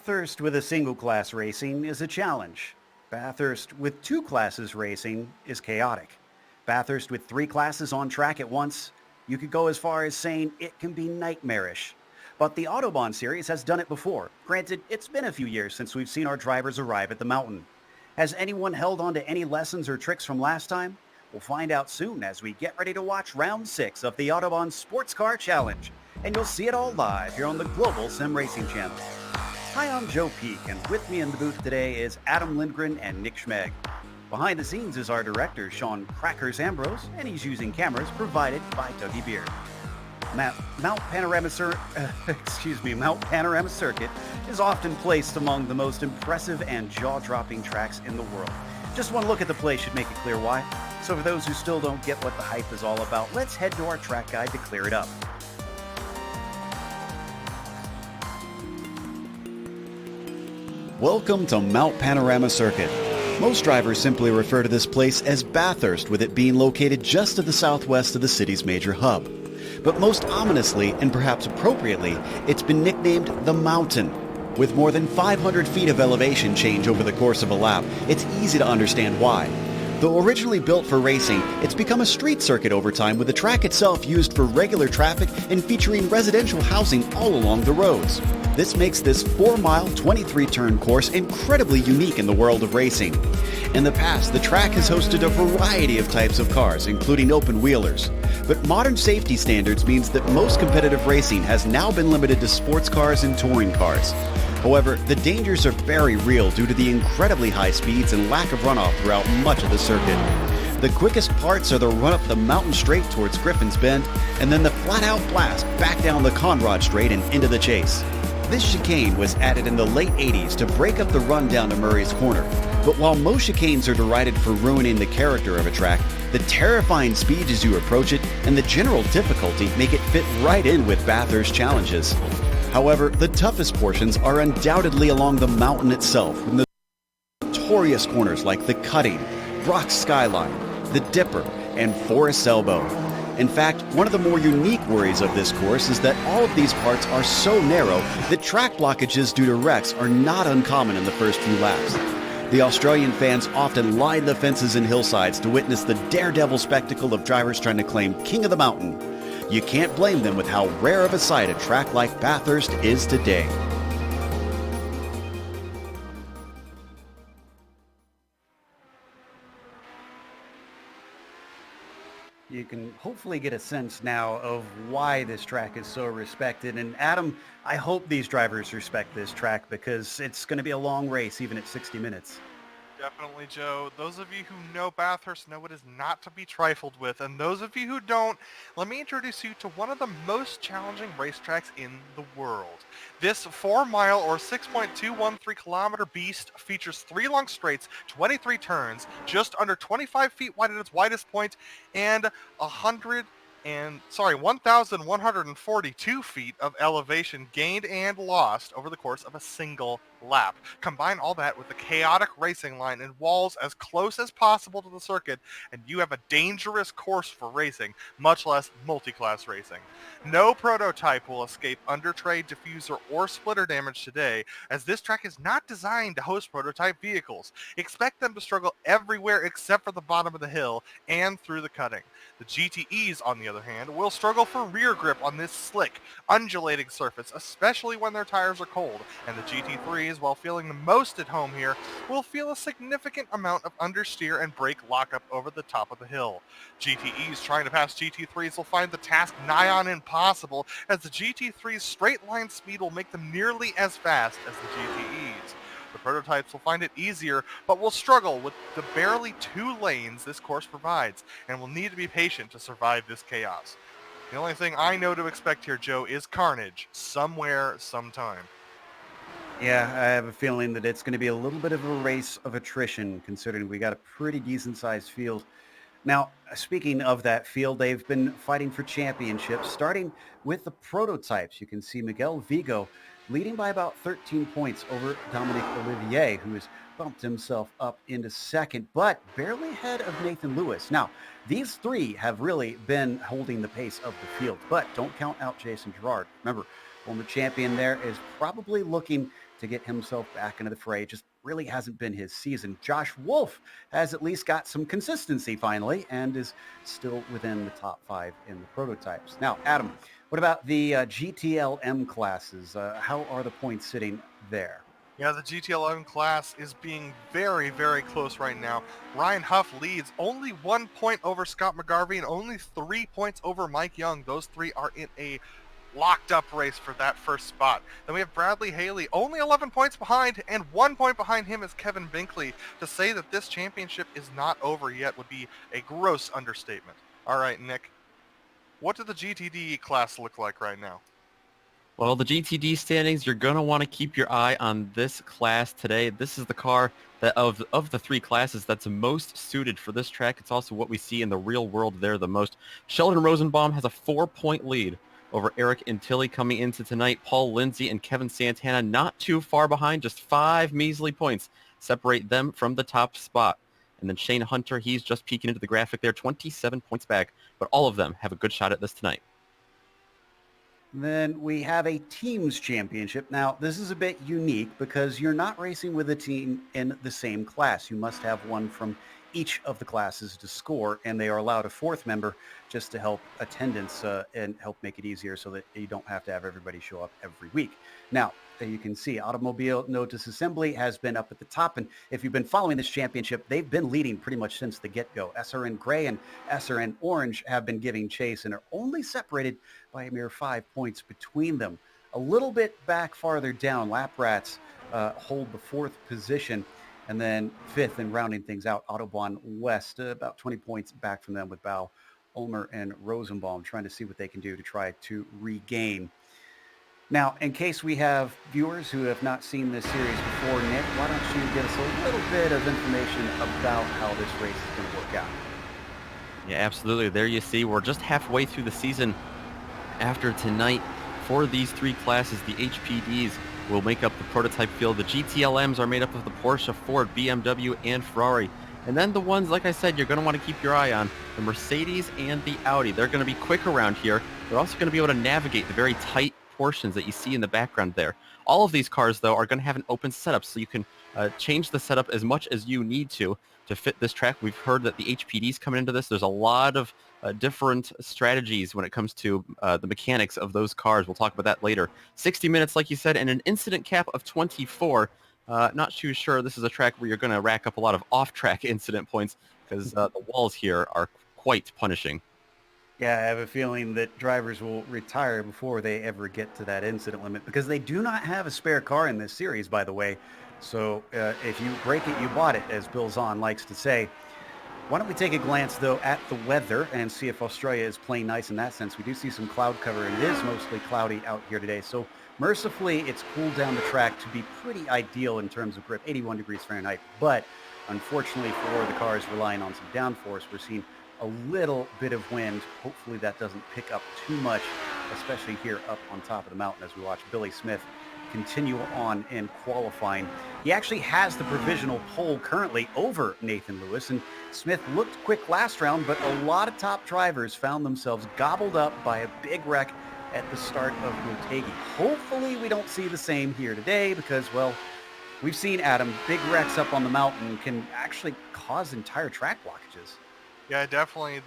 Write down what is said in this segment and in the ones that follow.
Bathurst with a single class racing is a challenge. Bathurst with two classes racing is chaotic. Bathurst with three classes on track at once, you could go as far as saying it can be nightmarish. But the Autobahn series has done it before. Granted, it's been a few years since we've seen our drivers arrive at the mountain. Has anyone held on to any lessons or tricks from last time? We'll find out soon as we get ready to watch round 6 of the Autobahn Sportscar Challenge. And you'll see it all live here on the Global SimRacing Channel. Hi, I'm Joe Peak, and with me in the booth today is Adam Lindgren and Nick Schmeg. Behind the scenes is our director, Sean Crackers Ambrose, and he's using cameras provided by Dougie Beard. Mount Panorama Circuit is often placed among the most impressive and jaw-dropping tracks in the world. Just one look at the place should make it clear why. So for those who still don't get what the hype is all about, let's head to our track guide to clear it up. Welcome to Mount Panorama Circuit. Most drivers simply refer to this place as Bathurst, with it being located just to the southwest of the city's major hub. But most ominously, and perhaps appropriately, it's been nicknamed the Mountain. With more than 500 feet of elevation change over the course of a lap, it's easy to understand why. Though originally built for racing, it's become a street circuit over time, with the track itself used for regular traffic and featuring residential housing all along the roads. This makes this 4-mile, 23-turn course incredibly unique in the world of racing. In the past, the track has hosted a variety of types of cars, including open-wheelers. But modern safety standards means that most competitive racing has now been limited to sports cars and touring cars. However, the dangers are very real due to the incredibly high speeds and lack of runoff throughout much of the circuit. The quickest parts are the run up the mountain straight towards Griffin's Bend, and then the flat-out blast back down the Conrad Straight and into the chase. This chicane was added in the late 80s to break up the run down to Murray's Corner. But while most chicanes are derided for ruining the character of a track, the terrifying speed as you approach it and the general difficulty make it fit right in with Bathurst challenges. However, the toughest portions are undoubtedly along the mountain itself, in the notorious corners like the Cutting, Brock's Skyline, the Dipper, and Forest's Elbow. In fact, one of the more unique worries of this course is that all of these parts are so narrow that track blockages due to wrecks are not uncommon in the first few laps. The Australian fans often line the fences and hillsides to witness the daredevil spectacle of drivers trying to claim King of the Mountain. You can't blame them with how rare of a sight a track like Bathurst is today. You can hopefully get a sense now of why this track is so respected. And Adam, I hope these drivers respect this track, because it's going to be a long race even at 60 minutes. Definitely, Joe. Those of you who know Bathurst know it is not to be trifled with, and those of you who don't, let me introduce you to one of the most challenging racetracks in the world. This 4-mile or 6.213 kilometer beast features 3 long straights, 23 turns, just under 25 feet wide at its widest point, and 1,142 feet of elevation gained and lost over the course of a single lap. Combine all that with the chaotic racing line and walls as close as possible to the circuit, and you have a dangerous course for racing, much less multi-class racing. No prototype will escape undertray, diffuser, or splitter damage today, as this track is not designed to host prototype vehicles. Expect them to struggle everywhere except for the bottom of the hill and through the cutting. The GTEs, on the other hand, will struggle for rear grip on this slick, undulating surface, especially when their tires are cold, and the GT3s, while feeling the most at home here, will feel a significant amount of understeer and brake lockup over the top of the hill. GTEs trying to pass GT3s will find the task nigh on impossible, as the GT3's straight line speed will make them nearly as fast as the GTEs. The prototypes will find it easier, but will struggle with the barely 2 lanes this course provides, and will need to be patient to survive this chaos. The only thing I know to expect here, Joe, is carnage, somewhere, sometime. Yeah, I have a feeling that it's going to be a little bit of a race of attrition, considering we got a pretty decent-sized field. Now, speaking of that field, they've been fighting for championships, starting with the prototypes. You can see Miguel Vigo leading by about 13 points over Dominic Olivier, who has bumped himself up into second, but barely ahead of Nathan Lewis. Now, these three have really been holding the pace of the field, but don't count out Jason Girard. Remember, former champion there is probably looking to get himself back into the fray. It just really hasn't been his season. Josh Wolf has at least got some consistency finally and is still within the top 5 in the prototypes. Now, Adam, what about the GTLM classes? How are the points sitting there? Yeah, the GTLM class is being very, very close right now. Ryan Huff leads only 1 point over Scott McGarvey and only 3 points over Mike Young. Those three are in a locked up race for that first spot. Then we have Bradley Haley, only 11 points behind, and 1 point behind him is Kevin Binkley. To say that this championship is not over yet would be a gross understatement. All right, Nick, what does the GTD class look like right now? Well, the GTD standings, you're going to want to keep your eye on this class today. This is the car that of the three classes that's most suited for this track. It's also what we see in the real world there the most. Sheldon Rosenbaum has a 4-point lead over Eric Antilli coming into tonight. Paul Lindsay and Kevin Santana not too far behind, just 5 measly points separate them from the top spot. And then Shane Hunter, he's just peeking into the graphic there, 27 points back. But all of them have a good shot at this tonight. Then we have a teams championship. Now, this is a bit unique because you're not racing with a team in the same class. You must have one from each of the classes to score, and they are allowed a 4th member just to help attendance and help make it easier so that you don't have to have everybody show up every week. Now, you can see Automobile Notice Assembly has been up at the top, and if you've been following this championship, they've been leading pretty much since the get-go. SRN Gray and SRN Orange have been giving chase and are only separated by a mere 5 points between them. A little bit back farther down, Lap Rats hold the 4th position, and then 5th and rounding things out, Autobahn West, about 20 points back from them with Bao, Ulmer, and Rosenbaum trying to see what they can do to try to regain. Now, in case we have viewers who have not seen this series before, Nick, why don't you give us a little bit of information about how this race is going to work out? Yeah, absolutely. There you see, we're just halfway through the season after tonight. For these three classes, the HPDs will make up the prototype field. The GTLMs are made up of the Porsche, Ford, BMW, and Ferrari. And then the ones, like I said, you're going to want to keep your eye on, the Mercedes and the Audi. They're going to be quick around here. They're also going to be able to navigate the very tight portions that you see in the background there. All of these cars, though, are going to have an open setup, so you can change the setup as much as you need to fit this track. We've heard that the HPDs coming into this. There's a lot of different strategies when it comes to the mechanics of those cars. We'll talk about that later. 60 minutes, like you said, and an incident cap of 24. Not too sure this is a track where you're going to rack up a lot of off-track incident points because the walls here are quite punishing. Yeah, I have a feeling that drivers will retire before they ever get to that incident limit because they do not have a spare car in this series, by the way. So if you break it, you bought it, as Bill Zahn likes to say. Why don't we take a glance, though, at the weather and see if Australia is playing nice in that sense. We do see some cloud cover, and it is mostly cloudy out here today. So mercifully, it's cooled down the track to be pretty ideal in terms of grip, 81 degrees Fahrenheit. But unfortunately for the cars relying on some downforce, we're seeing a little bit of wind. Hopefully that doesn't pick up too much, especially here up on top of the mountain as we watch Billy Smith continue on in qualifying. He actually has the provisional pole currently over Nathan Lewis, and Smith looked quick last round, but a lot of top drivers found themselves gobbled up by a big wreck at the start of Motegi. Hopefully we don't see the same here today because, well, we've seen, Adam, big wrecks up on the mountain can actually cause entire track blockages. Yeah, definitely.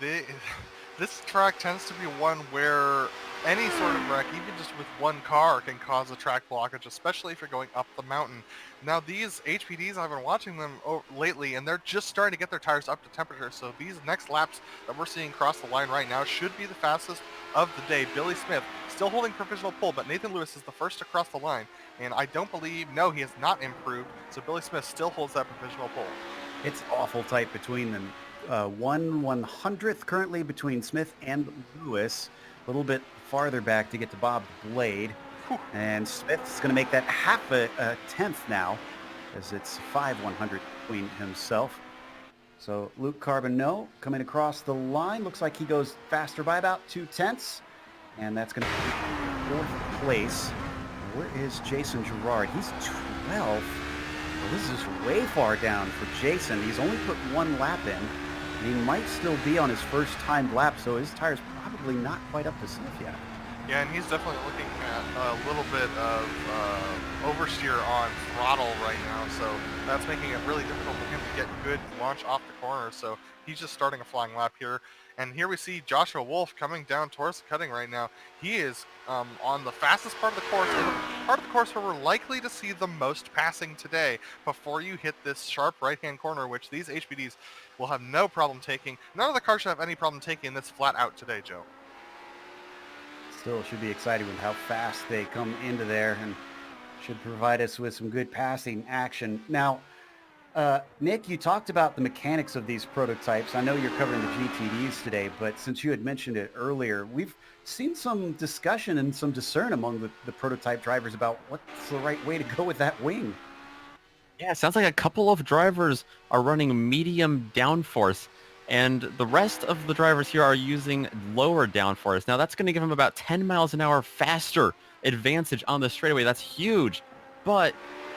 This track tends to be one where any sort of wreck, even just with one car, can cause a track blockage, especially if you're going up the mountain. Now, these HPDs, I've been watching them lately, and they're just starting to get their tires up to temperature. So these next laps that we're seeing cross the line right now should be the fastest of the day. Billy Smith still holding provisional pole, but Nathan Lewis is the first to cross the line. And I don't believe, no, he has not improved. So Billy Smith still holds that provisional pole. It's awful tight between them. 1/100th currently between Smith and Lewis. A little bit farther back to get to Bob Blade. Whew. And Smith's going to make that half a tenth now, as it's 5/100 between himself. So Luke Carbonneau coming across the line. Looks like he goes faster by about 2/10. And that's going to be 4th place. Where is Jason Gerard? He's 12th. Well, this is way far down for Jason. He's only put 1 lap in. He might still be on his first timed lap, so his tire's probably not quite up to snuff yet. Yeah, and he's definitely looking at a little bit of oversteer on throttle right now, so that's making it really difficult for him to get good launch off the corner. So he's just starting a flying lap here. And here we see Joshua Wolf coming down towards the cutting right now. He is on the fastest part of the course, and the part of the course where we're likely to see the most passing today before you hit this sharp right-hand corner, which these HPDs will have no problem taking. None of the cars should have any problem taking this flat out today, Joe. Still should be excited with how fast they come into there and should provide us with some good passing action. Now, Nick, you talked about the mechanics of these prototypes. I know you're covering the GTDs today, but since you had mentioned it earlier, we've seen some discussion and some discern among the prototype drivers about what's the right way to go with that wing. Yeah, it sounds like a couple of drivers are running medium downforce, and the rest of the drivers here are using lower downforce. Now, that's going to give them about 10 miles an hour faster advantage on the straightaway. That's huge, but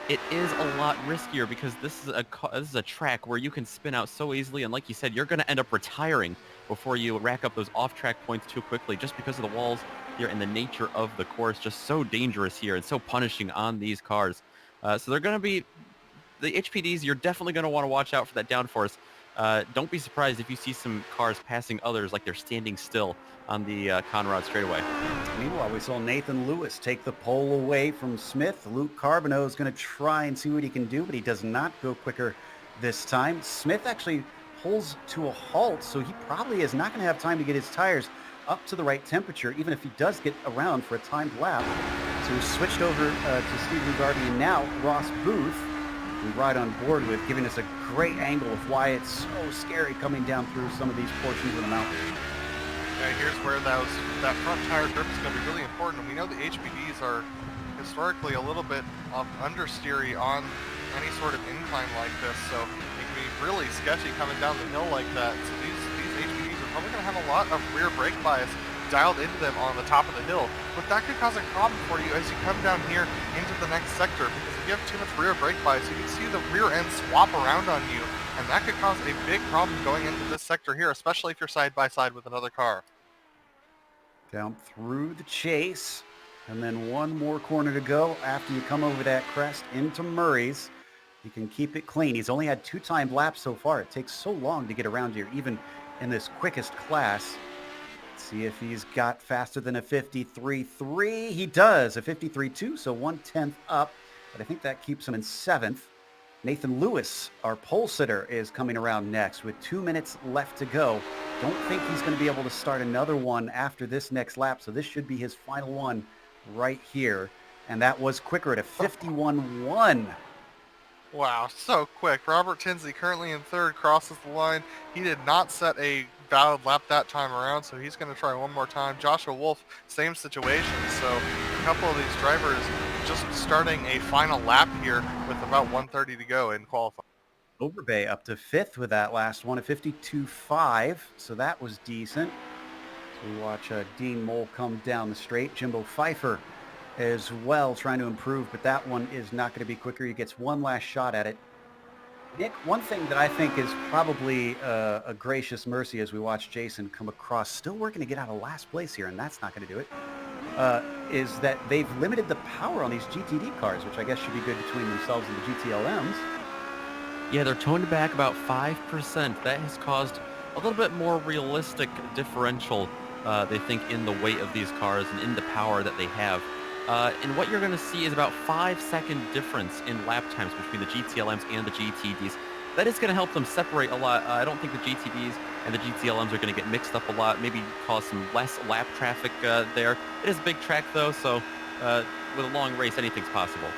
it is a lot riskier because this is a track where you can spin out so easily, and like you said, you're going to end up retiring before you rack up those off-track points too quickly, just because of the walls here and the nature of the course. Just so dangerous here and so punishing on these cars. So they're going to be the HPDs. You're definitely going to want to watch out for that downforce. Don't be surprised if you see some cars passing others like they're standing still on the Conrad straightaway. Meanwhile, we saw Nathan Lewis take the pole away from Smith. Luke Carbonneau is going to try and see what he can do, but he does not go quicker this time. Smith actually pulls to a halt, so he probably is not going to have time to get his tires up to the right temperature, even if he does get around for a timed lap. So he switched over to Steve Garvey, and now Ross Booth, we ride on board with, giving us a great angle of why it's so scary coming down through some of these portions of the mountain. Yeah, here's where that front tire grip is going to be really important. And we know the HPDs are historically a little bit understeery on any sort of incline like this, so it can be really sketchy coming down the hill like that. So these HPDs are probably going to have a lot of rear brake bias dialed into them on the top of the hill, but that could cause a problem for you as you come down here into the next sector, because if you have too much rear brake bias, you can see the rear end swap around on you, and that could cause a big problem going into this sector here, especially if you're side by side with another car. Down through the chase, and then one more corner to go after you come over that crest into Murray's. You can keep it clean. He's only had 2 timed laps so far. It takes so long to get around here, even in this quickest class. Let's see if he's got faster than a 53.3. He does, a 53.2, so 1/10 up, but I think that keeps him in 7th. Nathan Lewis, our pole sitter, is coming around next with 2 minutes left to go. Don't think he's going to be able to start another one after this next lap, so this should be his final one right here. And that was quicker at a 51.1. Wow, so quick. Robert Tinsley, currently in 3rd, crosses the line. He did not set a valid lap that time around, so he's going to try one more time. Joshua Wolf, same situation. So a couple of these drivers just starting a final lap here with about 1:30 to go in qualifying. Overbay up to 5th with that last one, a 52.5, so that was decent. So we watch Dean Mole come down the straight. Jimbo Pfeiffer as well trying to improve, but that one is not going to be quicker. He gets one last shot at it. Nick, one thing that I think is probably a gracious mercy as we watch Jason come across, still working to get out of last place here, and that's not going to do it, is that they've limited the power on these GTD cars, which I guess should be good between themselves and the GTLMs. Yeah, they're toned back about 5%. That has caused a little bit more realistic differential, they think, in the weight of these cars and in the power that they have. And what you're going to see is about 5-second difference in lap times between the GTLMs and the GTDs. That is going to help them separate a lot. I don't think the GTDs and the GTLMs are going to get mixed up a lot, maybe cause some less lap traffic there. It is a big track, though, so with a long race, anything's possible.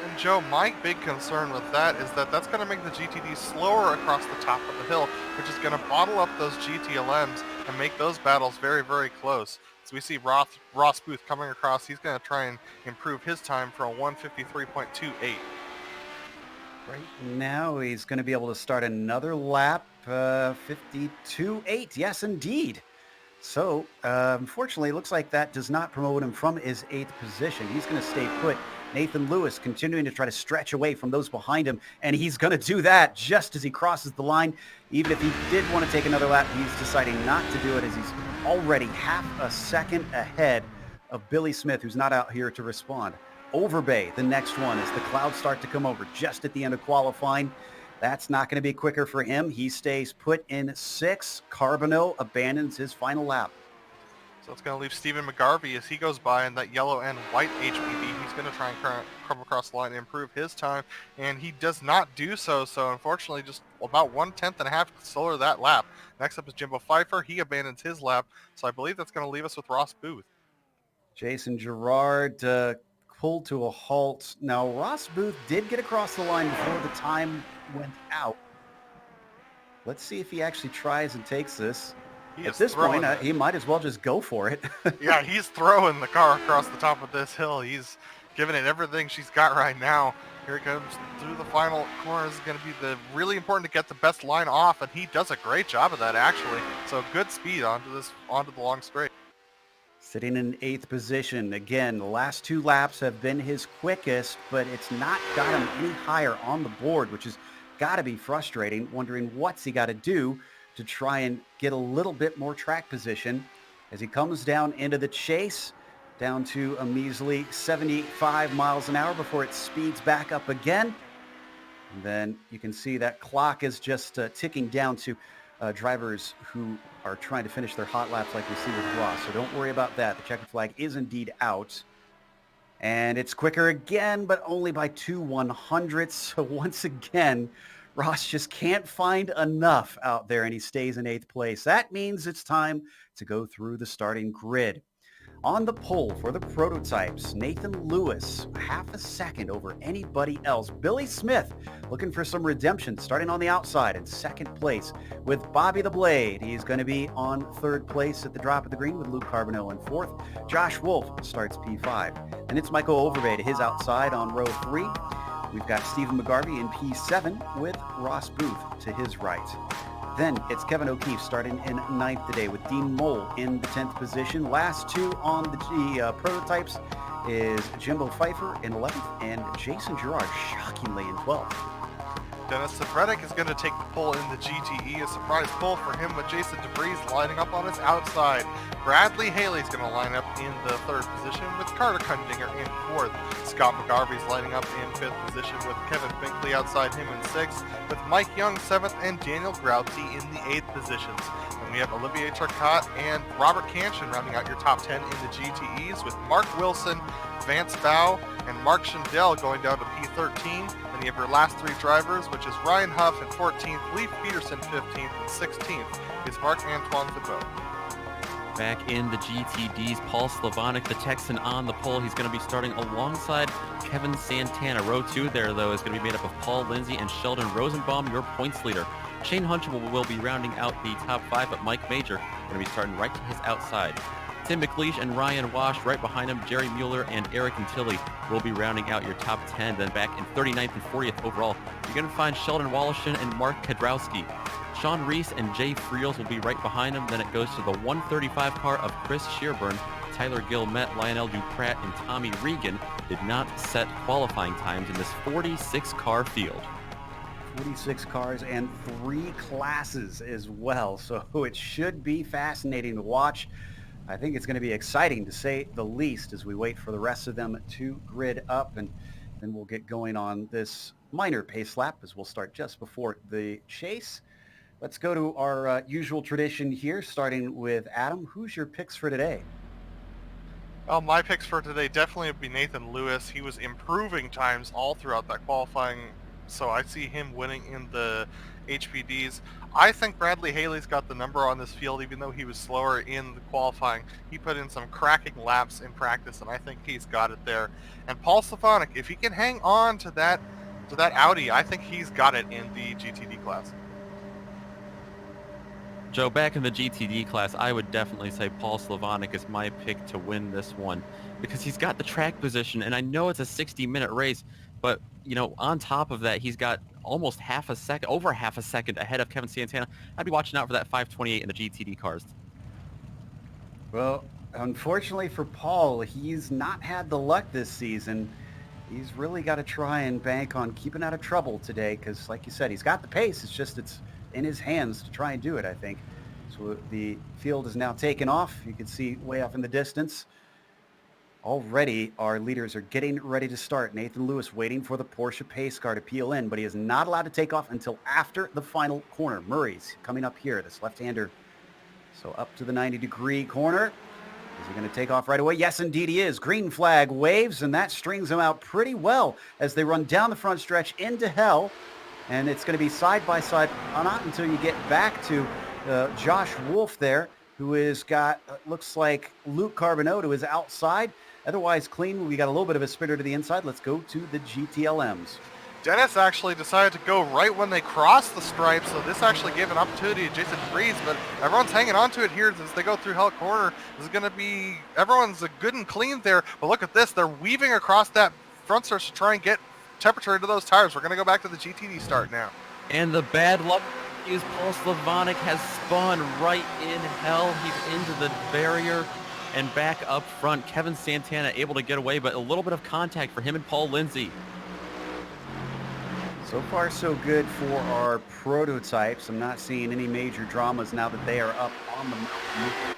And Joe, my big concern with that is that that's going to make the GTDs slower across the top of the hill, which is going to bottle up those GTLMs and make those battles very, very close. So we see Ross Booth coming across. He's going to try and improve his time for a 1:53.28. Right now, he's going to be able to start another lap, 52.8. Yes, indeed. So, unfortunately, it looks like that does not promote him from his 8th position. He's going to stay put. Nathan Lewis continuing to try to stretch away from those behind him, and he's going to do that just as he crosses the line. Even if he did want to take another lap, he's deciding not to do it as he's already half a second ahead of Billy Smith, who's not out here to respond. Overbay, the next one, as the clouds start to come over just at the end of qualifying. That's not going to be quicker for him. He stays put in 6. Carbonell abandons his final lap. So it's going to leave Stephen McGarvey as he goes by in that yellow and white HPD. He's going to try and come across the line and improve his time, and he does not do so. So unfortunately, just about 1/10 and a half slower that lap. Next up is Jimbo Pfeiffer. He abandons his lap. So I believe that's going to leave us with Ross Booth. Jason Girard pulled to a halt. Now, Ross Booth did get across the line before the time went out. Let's see if he actually tries and takes this. At this point, he might as well just go for it. Yeah, he's throwing the car across the top of this hill. He's giving it everything she's got right now. Here he comes through the final corner. This is going to be really important to get the best line off, and he does a great job of that, actually. So good speed onto the long straight. Sitting in 8th position. Again, the last 2 laps have been his quickest, but it's not got him any higher on the board, which has got to be frustrating, wondering what's he got to do to try and get a little bit more track position as he comes down into the chase, down to a measly 75 miles an hour before it speeds back up again. And then you can see that clock is just ticking down to drivers who are trying to finish their hot laps like we see with Ross. So don't worry about that. The checkered flag is indeed out. And it's quicker again, but only by 2/100ths. So once again, Ross just can't find enough out there, and he stays in 8th place. That means it's time to go through the starting grid. On the pole for the prototypes, Nathan Lewis, half a second over anybody else. Billy Smith looking for some redemption, starting on the outside in 2nd place with Bobby the Blade. He's going to be on 3rd place at the drop of the green with Luke Carbonell in 4th. Josh Wolf starts P5. And it's Michael Overbay to his outside on row 3. We've got Stephen McGarvey in P7 with Ross Booth to his right. Then it's Kevin O'Keefe starting in 9th today with Dean Mole in the 10th position. Last 2 on the prototypes is Jimbo Pfeiffer in 11th and Jason Girard shockingly in 12th. Dennis Sabredick is going to take the pole in the GTE. A surprise pole for him with Jason DeVries lining up on his outside. Bradley Haley's going to line up in the 3rd position with Carter Kundinger in 4th. Scott McGarvey's lining up in 5th position with Kevin Binkley outside him in 6th, with Mike Young 7th and Daniel Grouty in the 8th positions. And we have Olivier Turcotte and Robert Canshin rounding out your top 10 in the GTEs, with Mark Wilson, Vance Bow, and Mark Schindel going down to P13. And you have your last 3 drivers, which is Ryan Huff in 14th, Leif Peterson 15th, and 16th is Marc-Antoine Thibault. Back in the GTDs, Paul Slavonic, the Texan, on the pole. He's going to be starting alongside Kevin Santana. Row 2 there, though, is going to be made up of Paul Lindsay and Sheldon Rosenbaum, your points leader. Shane Hunter will be rounding out the top 5, but Mike Major going to be starting right to his outside. Tim McLeish and Ryan Wash right behind him. Jerry Mueller and Eric Antilli will be rounding out your top 10. Then back in 39th and 40th overall, you're going to find Sheldon Wallishin and Mark Kedrowski. Sean Reese and Jay Friels will be right behind him. Then it goes to the 135 car of Chris Shearburn. Tyler Gilmet, Lionel Duprat, and Tommy Regan did not set qualifying times in this 46-car field. 46 cars and 3 classes as well. So it should be fascinating to watch. I think it's going to be exciting to say the least as we wait for the rest of them to grid up, and then we'll get going on this minor pace lap as we'll start just before the chase. Let's go to our usual tradition here, starting with Adam. Who's your picks for today? Well, my picks for today definitely would be Nathan Lewis. He was improving times all throughout that qualifying, so I see him winning in the HPDs. I think Bradley Haley's got the number on this field, even though he was slower in the qualifying. He put in some cracking laps in practice, and I think he's got it there. And Paul Slavonic, if he can hang on to that Audi, I think he's got it in the GTD class. Joe, back in the GTD class, I would definitely say Paul Slavonic is my pick to win this one because he's got the track position, and I know it's a 60-minute race, but, you know, on top of that, he's got almost over half a second ahead of Kevin Santana. I'd be watching out for that 528 in the GTD cars. Well, unfortunately for Paul, he's not had the luck this season. He's really got to try and bank on keeping out of trouble today because, like you said, he's got the pace. It's in his hands to try and do it, I think. So the field is now taken off. You can see way off in the distance. Already, our leaders are getting ready to start. Nathan Lewis waiting for the Porsche pace car to peel in, but he is not allowed to take off until after the final corner. Murray's coming up here, this left-hander. So up to the 90-degree corner. Is he going to take off right away? Yes, indeed he is. Green flag waves, and that strings him out pretty well as they run down the front stretch into hell. And it's going to be side by side, not until you get back to Josh Wolf there, who has got, looks like Luke Carbonneau to his outside. Otherwise clean. We got a little bit of a spinner to the inside. Let's go to the GTLMs. Dennis actually decided to go right when they crossed the stripe, so this actually gave an opportunity to Jason DeVries, but everyone's hanging on to it here as they go through Hell Corner. This is going to be, everyone's good and clean there, but look at this. They're weaving across that front surface to try and get temperature into those tires. We're going to go back to the GTD start now. And the bad luck is Paul Slavonic has spun right in hell. He's into the barrier and back up front. Kevin Santana able to get away, but a little bit of contact for him and Paul Lindsay. So far, so good for our prototypes. I'm not seeing any major dramas now that they are up on the mountain.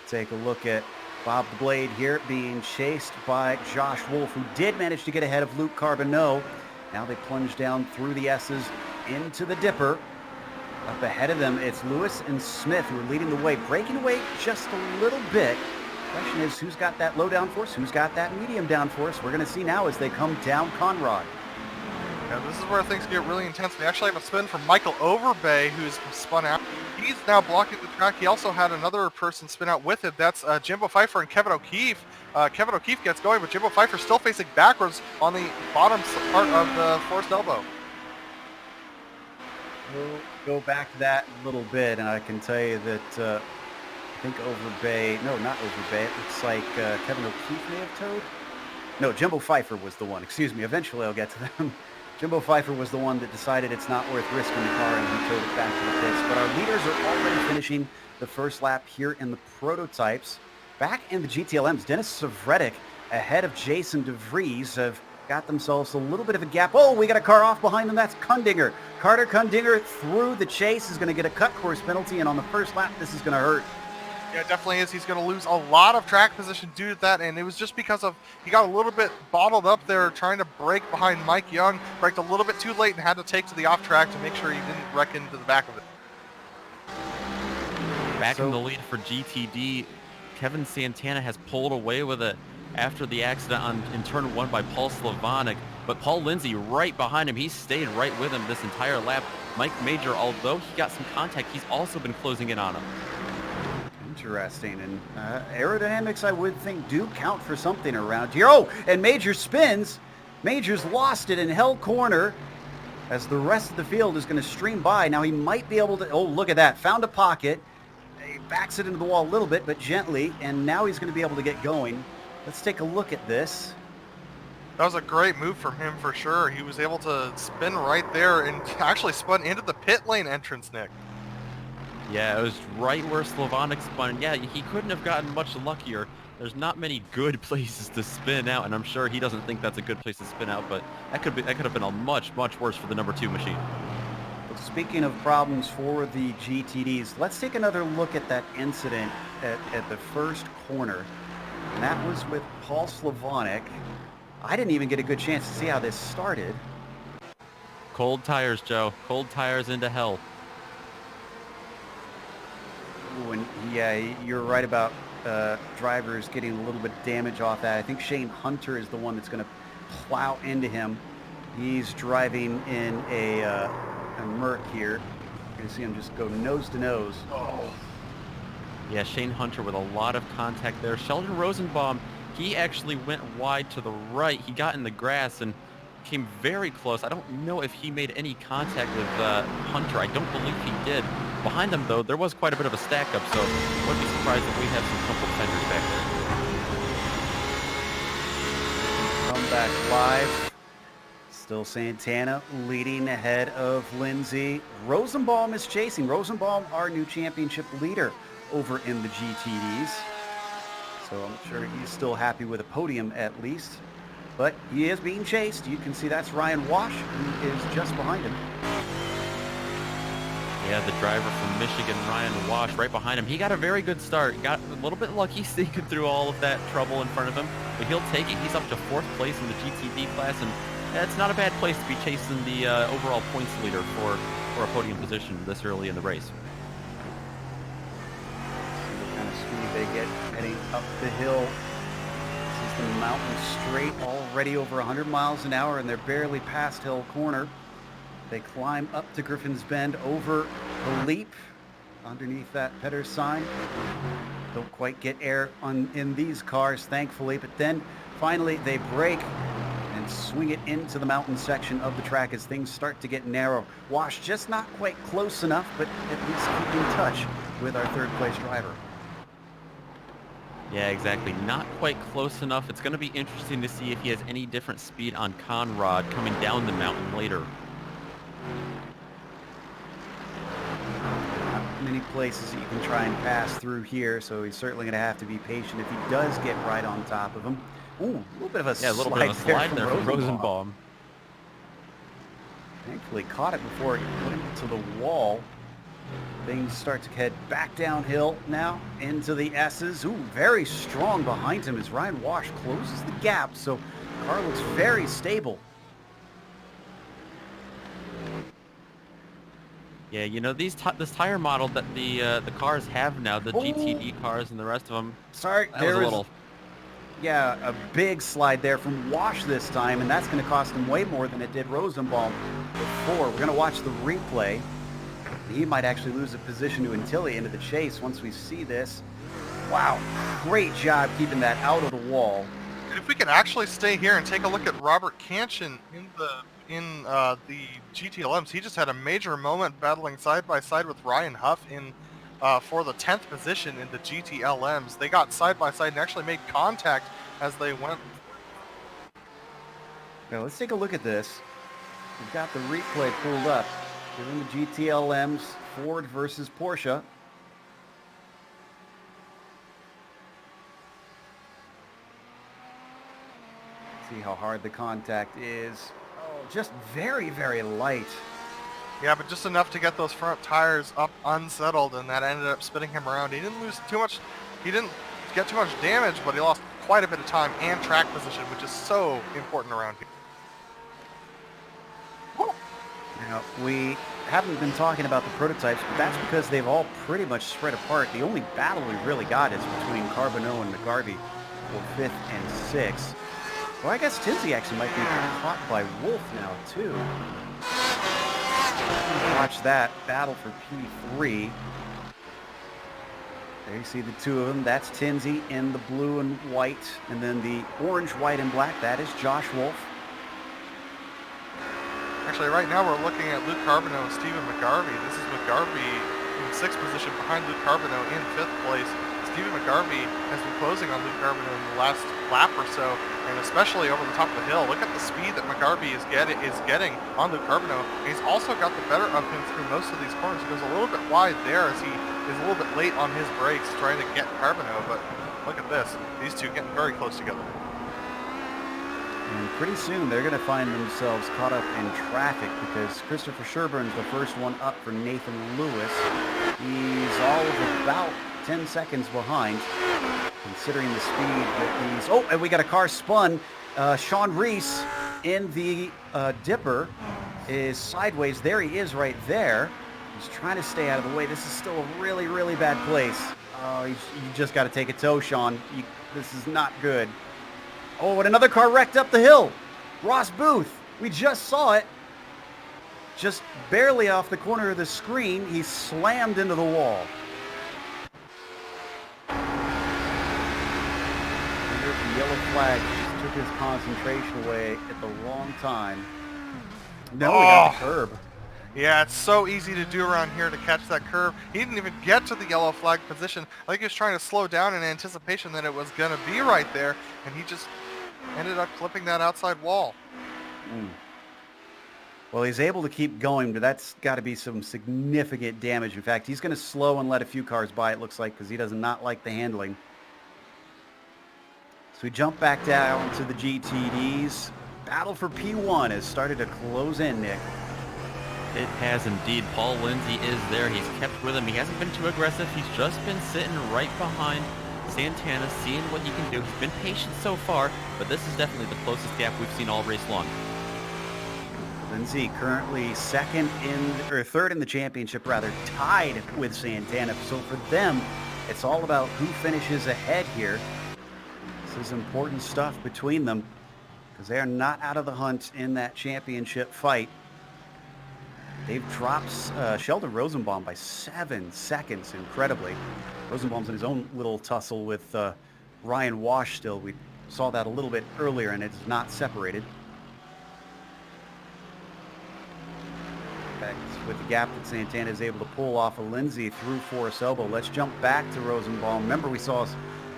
Take a look at Bob the Blade here being chased by Josh Wolf, who did manage to get ahead of Luke Carbonneau. Now they plunge down through the S's into the Dipper. Up ahead of them, it's Lewis and Smith who are leading the way, breaking away just a little bit. Question is, who's got that low downforce? Who's got that medium downforce? We're going to see now as they come down Conrad. Yeah, this is where things get really intense. We actually have a spin from Michael Overbay, who's spun out. He's now blocking the track. He also had another person spin out with it. That's Jimbo Pfeiffer and Kevin O'Keefe. Kevin O'Keefe gets going, but Jimbo Pfeiffer still facing backwards on the bottom part of the forced elbow. We'll go back to that a little bit, and I can tell you that I think Overbay, no, not Overbay, it looks like Kevin O'Keefe may have towed. No, Jimbo Pfeiffer was the one, excuse me, eventually I'll get to them. Jimbo Pfeiffer was the one that decided it's not worth risking the car, and he towed it back to the pits. But our leaders are already finishing the first lap here in the prototypes. Back in the GTLMs, Dennis Savretic ahead of Jason DeVries have got themselves a little bit of a gap. Oh, we got a car off behind them. That's Kundinger. Carter Kundinger through the chase is going to get a cut course penalty, and on the first lap, this is going to hurt. Yeah, it definitely is. He's going to lose a lot of track position due to that, and it was just because of he got a little bit bottled up there trying to brake behind Mike Young, braked a little bit too late and had to take to the off track to make sure he didn't wreck into the back of it. Back in the lead for GTD, Kevin Santana has pulled away with it after the accident in turn 1 by Paul Slavonic, but Paul Lindsay right behind him. He stayed right with him this entire lap. Mike Major, although he got some contact, he's also been closing in on him. Interesting, and aerodynamics, I would think, do count for something around here. Oh, and Major spins. Major's lost it in Hell Corner as the rest of the field is going to stream by. Now he might be able to, oh, look at that, found a pocket. He backs it into the wall a little bit, but gently, and now he's going to be able to get going. Let's take a look at this. That was a great move from him for sure. He was able to spin right there and actually spun into the pit lane entrance, Nick. Yeah, it was right where Slavonic spun. Yeah, he couldn't have gotten much luckier. There's not many good places to spin out, and I'm sure he doesn't think that's a good place to spin out, but that could have been a much worse for the number 2 machine. Well, speaking of problems for the GTDs, let's take another look at that incident at the first corner. And that was with Paul Slavonic. I didn't even get a good chance to see how this started. Cold tires, Joe. Cold tires into hell. And yeah, you're right about drivers getting a little bit of damage off that. I think Shane Hunter is the one that's going to plow into him. He's driving in a Merc here. You're going to see him just go nose to nose. Oh. Yeah, Shane Hunter with a lot of contact there. Sheldon Rosenbaum, he actually went wide to the right. He got in the grass and came very close. I don't know if he made any contact with Hunter. I don't believe he did. Behind them, though, there was quite a bit of a stack-up, so I wouldn't be surprised if we have some crumpled fenders back there. Come back live. Still Santana leading ahead of Lindsay. Rosenbaum is chasing. Rosenbaum, our new championship leader over in the GTDs. So I'm sure he's still happy with a podium at least. But he is being chased. You can see that's Ryan Wash, who is just behind him. Yeah, the driver from Michigan, Ryan Wash, right behind him. He got a very good start. Got a little bit lucky sneaking through all of that trouble in front of him, but he'll take it. He's up to 4th place in the GTD class, and it's not a bad place to be chasing the overall points leader for a podium position this early in the race. See what kind of speed they get heading up the hill. This is the mountain straight, already over 100 miles an hour, and they're barely past Hill Corner. They climb up to Griffin's Bend over the leap underneath that Petter sign. Don't quite get air in these cars, thankfully, but then finally they brake and swing it into the mountain section of the track as things start to get narrow. Wash just not quite close enough, but at least keep in touch with our 3rd place driver. Yeah, exactly. Not quite close enough. It's going to be interesting to see if he has any different speed on Conrad coming down the mountain later. Not many places that you can try and pass through here, so he's certainly going to have to be patient if he does get right on top of him. Ooh, a little bit of a slide there from Rosenbaum. Thankfully caught it before it went into the wall. Things start to head back downhill now into the S's. Ooh, very strong behind him as Ryan Wash closes the gap, so the car looks very stable. Yeah, you know, this tire model that the cars have now, the GTD cars and the rest of them. Sorry, that was a little. Yeah, a big slide there from Wash this time, and that's going to cost him way more than it did Rosenbaum before. We're going to watch the replay. He might actually lose a position to Antilli into the chase once we see this. Wow, great job keeping that out of the wall. If we can actually stay here and take a look at Robert Canchin in the GTLMs, he just had a major moment battling side by side with Ryan Huff in for the 10th position in the GTLMs. They got side by side and actually made contact as they went. Now let's take a look at this. We've got the replay pulled up. We're in the GTLMs, Ford versus Porsche. See how hard the contact is. Oh, just very, very light. Yeah, but just enough to get those front tires up unsettled, and that ended up spinning him around. He didn't lose too much. He didn't get too much damage, but he lost quite a bit of time and track position, which is so important around here. Now, we haven't been talking about the prototypes, but that's because they've all pretty much spread apart. The only battle we really got is between Carbonneau and McGarvey for 5th and 6th. Well, I guess Tinsey actually might be caught by Wolf now, too. Watch that battle for P3. There you see the two of them. That's Tinsey in the blue and white, and then the orange, white, and black. That is Josh Wolf. Actually, right now we're looking at Luke Carbonneau and Stephen McGarvey. This is McGarvey in 6th position behind Luke Carbonneau in 5th place. Stephen McGarvey has been closing on Luke Carbonneau in the last lap or so, and especially over the top of the hill. Look at the speed that McGarvey is getting on Luke Carbonneau. He's also got the better of him through most of these corners. He goes a little bit wide there as he is a little bit late on his brakes trying to get Carbonneau, but look at this. These two getting very close together. And pretty soon they're going to find themselves caught up in traffic because Christopher Sherburne's the first one up for Nathan Lewis. He's all of about 10 seconds behind, considering the speed that he's... Oh, and we got a car spun. Sean Reese in the dipper is sideways. There he is right there. He's trying to stay out of the way. This is still a really, really bad place. Oh, you just got to take a tow, Sean. This is not good. Oh, and another car wrecked up the hill. Ross Booth. We just saw it. Just barely off the corner of the screen, he slammed into the wall. I wonder if the yellow flag just took his concentration away at the wrong time. No, we got the curb. Yeah, it's so easy to do around here to catch that curve. He didn't even get to the yellow flag position. I think he was trying to slow down in anticipation that it was going to be right there, and he just ended up clipping that outside wall. Well, he's able to keep going, but that's got to be some significant damage. In fact, he's going to slow and let a few cars by, it looks like, because he does not like the handling. So we jump back down to the GTDs. Battle for P1 has started to close in, Nick. It has indeed. Paul Lindsay is there. He's kept with him. He hasn't been too aggressive. He's just been sitting right behind Santana, seeing what he can do. He's been patient so far, but this is definitely the closest gap we've seen all race long. Lindsay currently third in the championship, rather, tied with Santana. So for them, it's all about who finishes ahead here. This is important stuff between them because they are not out of the hunt in that championship fight. They've dropped Sheldon Rosenbaum by 7 seconds, incredibly. Rosenbaum's in his own little tussle with Ryan Wash still. We saw that a little bit earlier, and it's not separated. With the gap that Santana is able to pull off of Lindsay through Forest Elbow. Let's jump back to Rosenbaum. Remember, we saw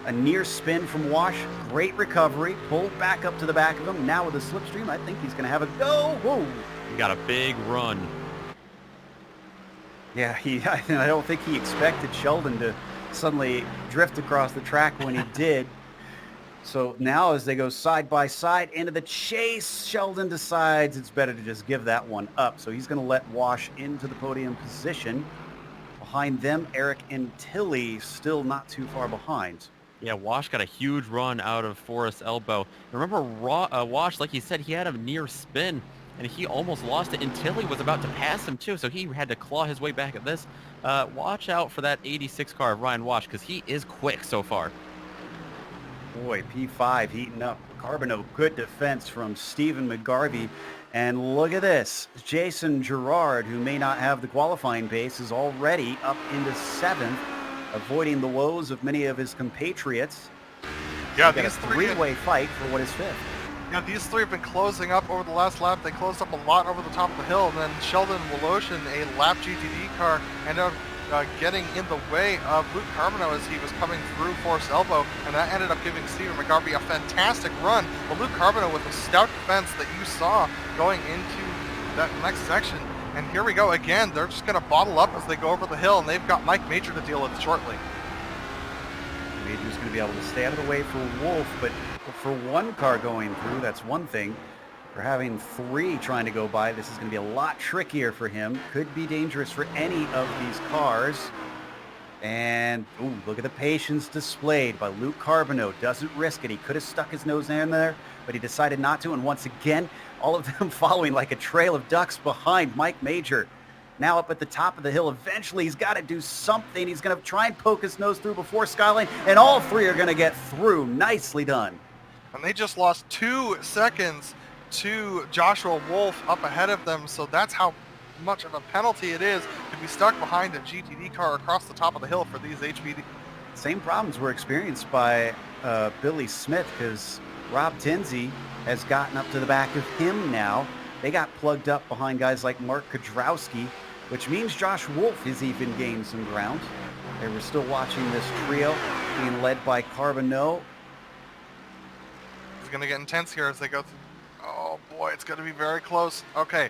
a near spin from Wash. Great recovery. Pulled back up to the back of him. Now with a slipstream, I think he's going to have a go. Whoa. He got a big run. Yeah, I don't think he expected Sheldon to suddenly drift across the track when he did. So now as they go side by side into the chase, Sheldon decides it's better to just give that one up. So he's going to let Wash into the podium position. Behind them, Eric and Tilly still not too far behind. Yeah, Wash got a huge run out of Forest Elbow. Remember, Wash, like you said, he had a near spin, and he almost lost it, and Tilly was about to pass him too, so he had to claw his way back at this. Watch out for that 86 car of Ryan Wash, because he is quick so far. Boy, P5 heating up. Carbonneau, good defense from Stephen McGarvey. And look at this. Jason Gerard, who may not have the qualifying pace, is already up into 7th, avoiding the woes of many of his compatriots. Yeah, these three-way fight for what is 5th. Yeah, these three have been closing up over the last lap. They closed up a lot over the top of the hill, and then Sheldon Woloshin, a lap GTD car, ended up getting in the way of Luke Carbonneau as he was coming through Forest Elbow, and that ended up giving Stephen McGarvey a fantastic run. But Luke Carbonneau with a stout defense that you saw going into that next section. And here we go again. They're just going to bottle up as they go over the hill, and they've got Mike Major to deal with shortly. Major's going to be able to stay out of the way for Wolf, but for one car going through, that's one thing. For having 3 trying to go by, this is going to be a lot trickier for him. Could be dangerous for any of these cars. And, ooh, look at the patience displayed by Luke Carbonneau. Doesn't risk it. He could have stuck his nose in there, but he decided not to. And once again, all of them following like a trail of ducks behind Mike Major. Now up at the top of the hill. Eventually, he's got to do something. He's going to try and poke his nose through before Skyline, and all 3 are going to get through. Nicely done. And they just lost 2 seconds to Joshua Wolf up ahead of them, so that's how much of a penalty it is to be stuck behind a GTD car across the top of the hill for these HPD. Same problems were experienced by Billy Smith, because Rob Tinsey has gotten up to the back of him now. They got plugged up behind guys like Mark Kudrowski, which means Josh Wolf has even gained some ground. They were still watching this trio being led by Carbonneau. It's going to get intense here as they go through. Oh boy, it's going to be very close. Okay,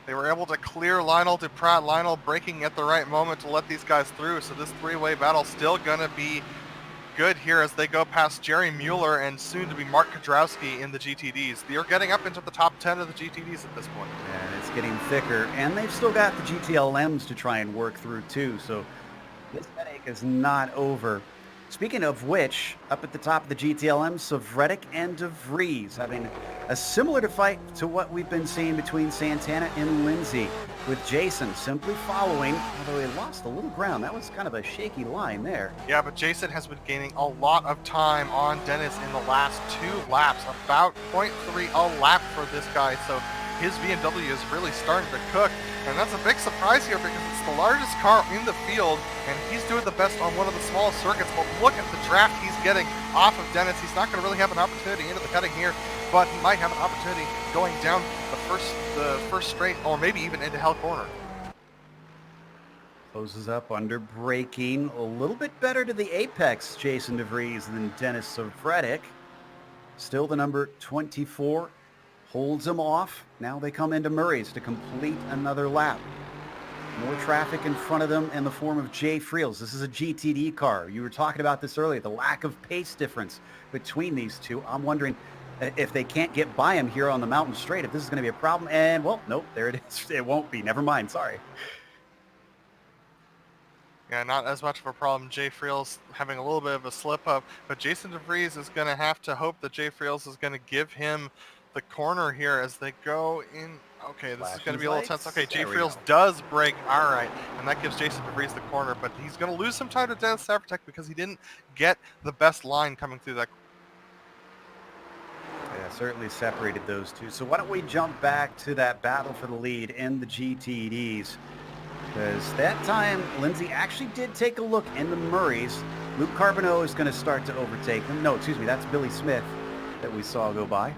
they were able to clear Lionel Duprat. Lionel braking at the right moment to let these guys through. So this 3-way battle still going to be good here as they go past Jerry Mueller and soon to be Mark Kudrowski in the GTDs. They're getting up into the top 10 of the GTDs at this point. And it's getting thicker, and they've still got the GTLMs to try and work through too. So this headache is not over. Speaking of which, up at the top of the GTLM, Savretic and DeVries having a similar fight to what we've been seeing between Santana and Lindsay, with Jason simply following, although he lost a little ground. That was kind of a shaky line there. Yeah, but Jason has been gaining a lot of time on Dennis in the last 2 laps, about 0.3 a lap for this guy. So his BMW is really starting to cook, and that's a big surprise here because it's the largest car in the field, and he's doing the best on one of the smallest circuits. But look at the draft he's getting off of Dennis. He's not going to really have an opportunity into the cutting here, but he might have an opportunity going down the first straight, or maybe even into Hell Corner. Closes up under braking. A little bit better to the apex, Jason DeVries, than Dennis Savretic. Still the number 24. Holds them off. Now they come into Murray's to complete another lap. More traffic in front of them in the form of Jay Friels. This is a GTD car. You were talking about this earlier, the lack of pace difference between these two. I'm wondering, if they can't get by him here on the mountain straight, if this is going to be a problem. And, well, nope, there it is. It won't be. Never mind. Sorry. Yeah, not as much of a problem. Jay Friel's having a little bit of a slip up, but Jason DeVries is going to have to hope that Jay Friel's is going to give him the corner here as they go in. Okay, this is going to be a little tense. Okay, Jay Friel's does break. All right, and that gives Jason DeVries the corner, but he's going to lose some time to Dennis Sapertek because he didn't get the best line coming through that. Yeah, certainly separated those two. So why don't we jump back to that battle for the lead in the GTDs? Because that time, Lindsay actually did take a look in the Murrays. Luke Carbonneau is going to start to overtake them. No, excuse me, that's Billy Smith that we saw go by.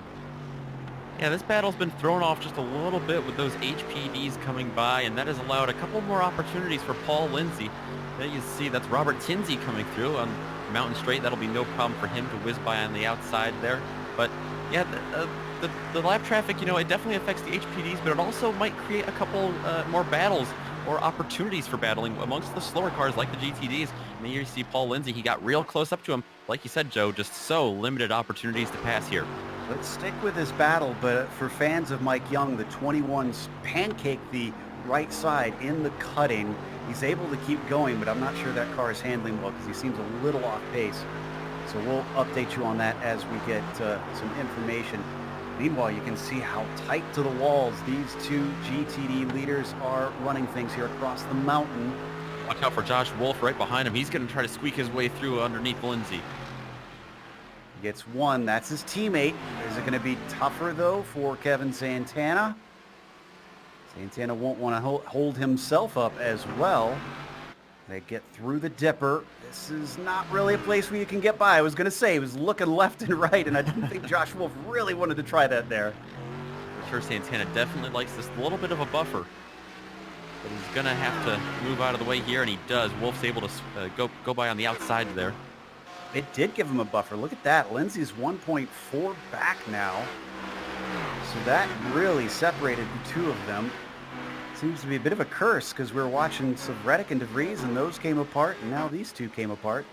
Yeah, this battle's been thrown off just a little bit with those HPDs coming by, and that has allowed a couple more opportunities for Paul Lindsay. There you see, that's Robert Tinsey coming through on Mountain Straight. That'll be no problem for him to whiz by on the outside there. But yeah, the lap traffic, you know, it definitely affects the HPDs, but it also might create a couple more battles or opportunities for battling amongst the slower cars like the GTDs. And here you see Paul Lindsay. He got real close up to him. Like you said, Joe, just so limited opportunities to pass here. Let's stick with this battle, but for fans of Mike Young, the 21s pancake the right side in the cutting. He's able to keep going, but I'm not sure that car is handling well because he seems a little off pace. So we'll update you on that as we get some information. Meanwhile, you can see how tight to the walls these two GTD leaders are running things here across the mountain. Watch out for Josh Wolf right behind him. He's going to try to squeak his way through underneath Lindsay. He gets one. That's his teammate. Is it going to be tougher, though, for Kevin Santana? Santana won't want to hold himself up as well. They get through the dipper. This is not really a place where you can get by. I was going to say, he was looking left and right, and I didn't think Josh Wolf really wanted to try that there. I'm sure Santana definitely likes this little bit of a buffer. But he's going to have to move out of the way here, and he does. Wolf's able to go by on the outside there. It did give him a buffer. Look at that. Lindsay's 1.4 back now. So that really separated the two of them. Seems to be a bit of a curse because we were watching Savretic and DeVries and those came apart, and now these two came apart.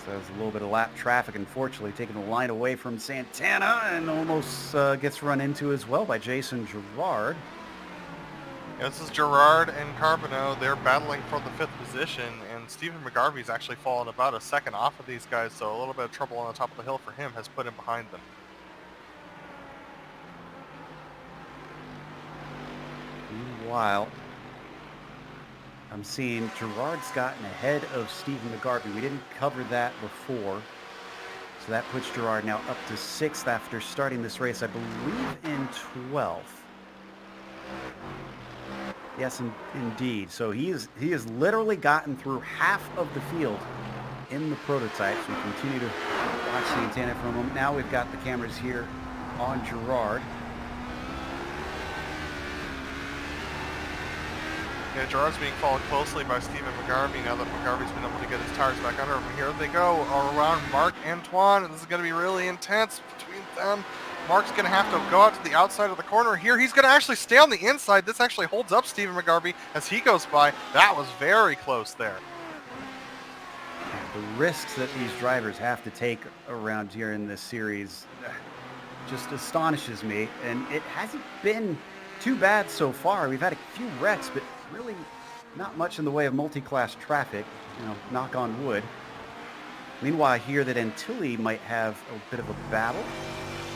So there's a little bit of lap traffic, unfortunately, taking the line away from Santana and almost gets run into as well by Jason Girard. Yeah, this is Girard and Carbonneau. They're battling for the 5th position, and Stephen McGarvey's actually fallen about a second off of these guys, so a little bit of trouble on the top of the hill for him has put him behind them. Meanwhile, I'm seeing Girard's gotten ahead of Stephen McGarvey. We didn't cover that before. So that puts Girard now up to 6th after starting this race, I believe, in 12th. Yes, indeed. So he has literally gotten through half of the field in the prototypes. We continue to watch Santana for a moment. Now we've got the cameras here on Girard. Yeah, Girard's being followed closely by Stephen McGarvey now that McGarvey's been able to get his tires back under him. Here they go around Mark Antoine, and this is going to be really intense between them. Mark's going to have to go out to the outside of the corner here. He's going to actually stay on the inside. This actually holds up Stephen McGarvey as he goes by. That was very close there. The risks that these drivers have to take around here in this series just astonishes me, and it hasn't been too bad so far. We've had a few wrecks, but really not much in the way of multi-class traffic, you know, knock on wood. Meanwhile, I hear that Antilles might have a bit of a battle.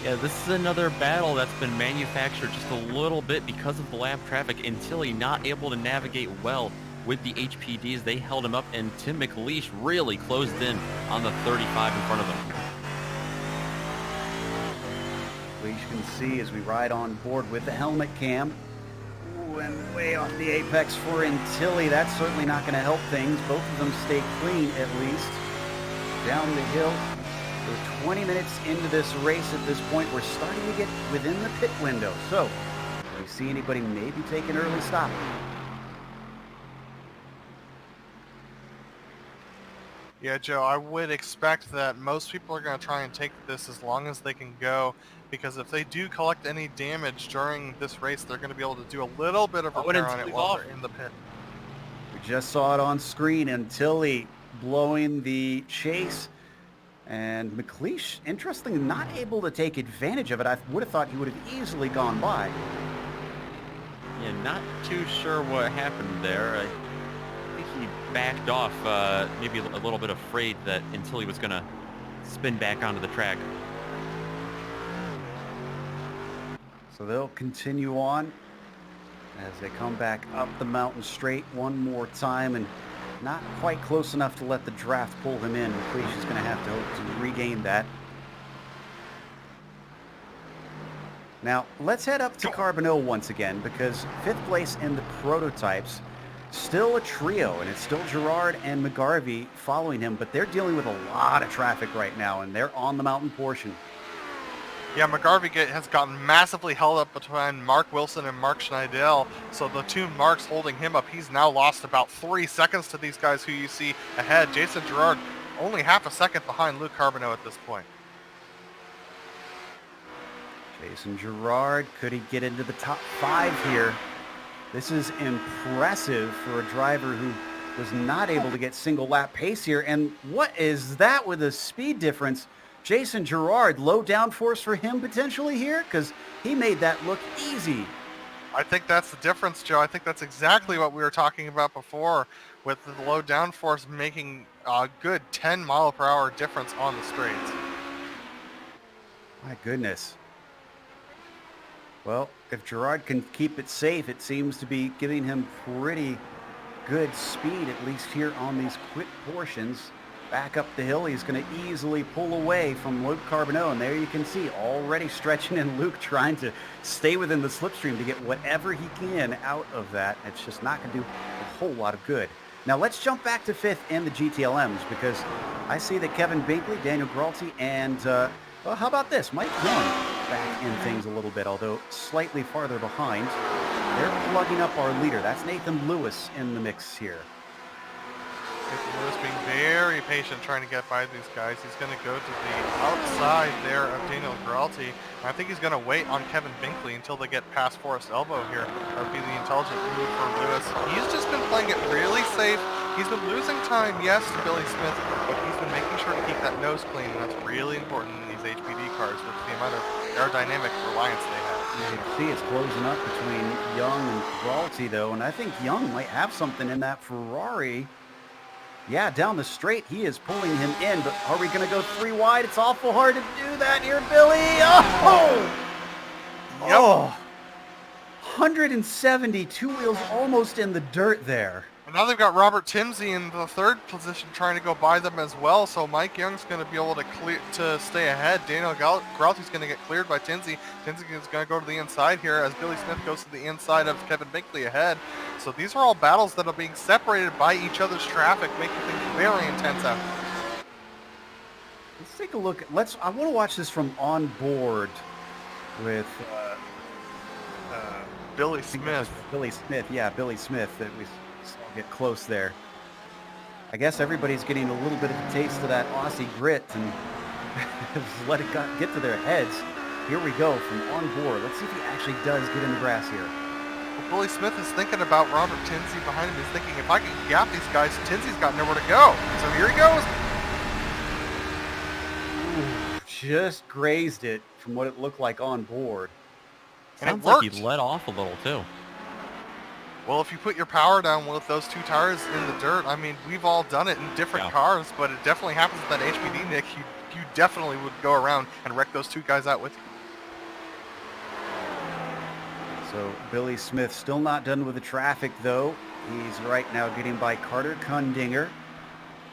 Yeah, this is another battle that's been manufactured just a little bit because of the lap traffic. Antilles not able to navigate well with the HPDs. They held him up, and Tim McLeish really closed in on the 35 in front of him. As you can see as we ride on board with the helmet cam. Ooh, and way off the apex for Antilles. That's certainly not going to help things. Both of them stay clean at least. Down the hill. We're 20 minutes into this race at this point. We're starting to get within the pit window. So, do we see anybody maybe take an early stop? Yeah, Joe, I would expect that most people are going to try and take this as long as they can go, because if they do collect any damage during this race, they're going to be able to do a little bit of repair on it while they're in the pit. We just saw it on screen. Antilles blowing the chase. And McLeish, interestingly, not able to take advantage of it. I would have thought he would have easily gone by. Yeah, not too sure what happened there. I think he backed off, maybe a little bit afraid that until he was going to spin back onto the track. So they'll continue on as they come back up the mountain straight one more time, and not quite close enough to let the draft pull him in. McLeish is going to have to hope to regain that. Now, let's head up to Carbonell once again, because 5th place in the prototypes, still a trio, and it's still Gerard and McGarvey following him, but they're dealing with a lot of traffic right now, and they're on the mountain portion. Yeah, McGarvey has gotten massively held up between Mark Wilson and Mark Schneidel. So the two Marks holding him up, he's now lost about 3 seconds to these guys who you see ahead. Jason Gerard only half a second behind Luke Carbonneau at this point. Jason Gerard, could he get into the top 5 here? This is impressive for a driver who was not able to get single lap pace here. And what is that with a speed difference? Jason Gerard, low downforce for him potentially here, because he made that look easy. I think that's the difference, Joe. I think that's exactly what we were talking about before, with the low downforce making a good 10 mile per hour difference on the straights. My goodness. Well, if Gerard can keep it safe, it seems to be giving him pretty good speed, at least here on these quick portions. Back up the hill, he's going to easily pull away from Luke Carbonneau, and there you can see already stretching in Luke, trying to stay within the slipstream to get whatever he can out of that. It's just not going to do a whole lot of good. Now let's jump back to 5th in the GTLMs, because I see that Kevin Binkley, Daniel Gralty, and well, how about this? Mike Young back in things a little bit, although slightly farther behind. They're plugging up our leader. That's Nathan Lewis in the mix here. Nathan Lewis being very patient trying to get by these guys. He's going to go to the outside there of Daniel Gralty. I think he's going to wait on Kevin Binkley until they get past Forest Elbow here. That would be the intelligent move for Lewis. He's just been playing it really safe. He's been losing time, yes, to Billy Smith, but he's been making sure to keep that nose clean, and that's really important in these HPD cars with the amount of aerodynamic reliance they have. You can see it's closing up between Young and Gralty, though, and I think Young might have something in that Ferrari. Yeah, down the straight, he is pulling him in, but are we going to go 3 wide? It's awful hard to do that here, Billy. Oh! Yep. Oh! 172 wheels almost in the dirt there. And now they've got Robert Timsey in the 3rd position trying to go by them as well, so Mike Young's going to be able to stay ahead. Daniel Gralty's going to get cleared by Timsey. Timsey is going to go to the inside here as Billy Smith goes to the inside of Kevin Binkley ahead. So these are all battles that are being separated by each other's traffic, making things very intense out there. Let's take a look. I want to watch this from on board with Billy Smith. Billy Smith, yeah, Billy Smith. That we saw get close there. I guess everybody's getting a little bit of a taste of that Aussie grit and just let it get to their heads. Here we go from on board. Let's see if he actually does get in the grass here. Well, Billy Smith is thinking about Robert Timsey behind him. He's thinking, if I can gap these guys, Timsey's got nowhere to go. So here he goes. Ooh, just grazed it from what it looked like on board. And Sounds it worked. like he let off a little too. Well, if you put your power down with those 2 tires in the dirt, I mean, we've all done it in different cars, but it definitely happens with that HPD, Nick. You definitely would go around and wreck those 2 guys out with you. So Billy Smith still not done with the traffic, though. He's right now getting by Carter Kundinger.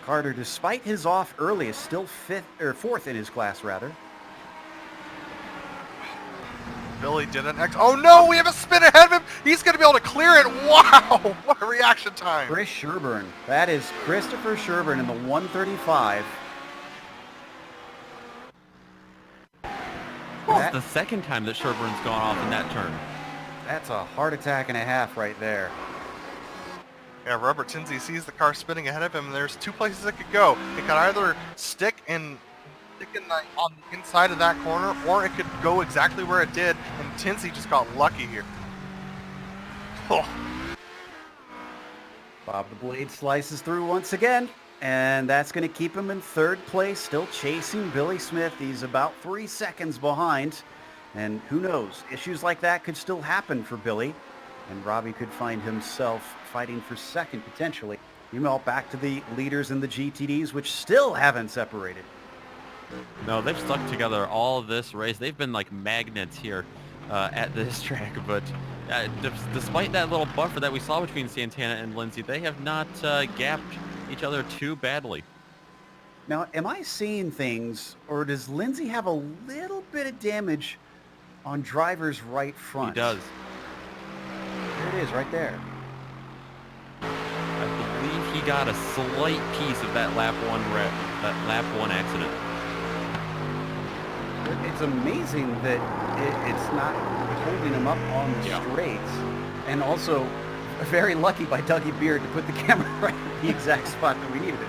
Carter, despite his off early, is still 4th in his class, rather. Billy did an oh no, we have a spin ahead of him. He's going to be able to clear it. Wow, what a reaction time. Chris Sherburne. That is Christopher Sherburne in the 135. It's the 2nd time that Sherburne's gone off in that turn. That's a heart attack and a half right there. Yeah, Robert Timsey sees the car spinning ahead of him, and there's 2 places it could go. It could either stick on the inside of that corner, or it could go exactly where it did, and Timsey just got lucky here. Oh. Bob the Blade slices through once again, and that's going to keep him in third place, still chasing Billy Smith. He's about 3 seconds behind, and who knows, issues like that could still happen for Billy, and Robbie could find himself fighting for second potentially. Meanwhile, back to the leaders in the GTDs, which still haven't separated. No, they've stuck together all this race. They've been like magnets here at this track, but despite that little buffer that we saw between Santana and Lindsay, they have not gapped each other too badly. Now, am I seeing things, or does Lindsay have a little bit of damage on driver's right front? He does. There it is, right there. I believe he got a slight piece of that lap one accident. It's amazing that it's not holding him up on the straights. And also, very lucky by Dougie Beard to put the camera right at the exact spot that we needed it.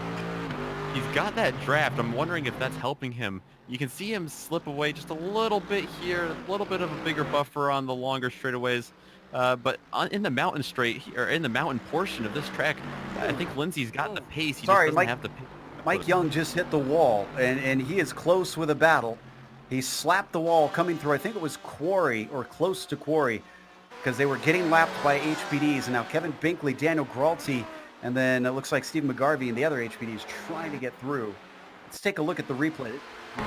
He's got that draft. I'm wondering if that's helping him. You can see him slip away just a little bit here, a little bit of a bigger buffer on the longer straightaways. But in the mountain in the mountain portion of this track, I think Lindsay's got the pace. He just doesn't have the pace. Mike Young just hit the wall, and he is close with a battle. He slapped the wall coming through, I think it was Quarry, or close to Quarry, because they were getting lapped by HPDs, and now Kevin Binkley, Daniel Gralty, and then it looks like Steve McGarvey and the other HPDs trying to get through. Let's take a look at the replay.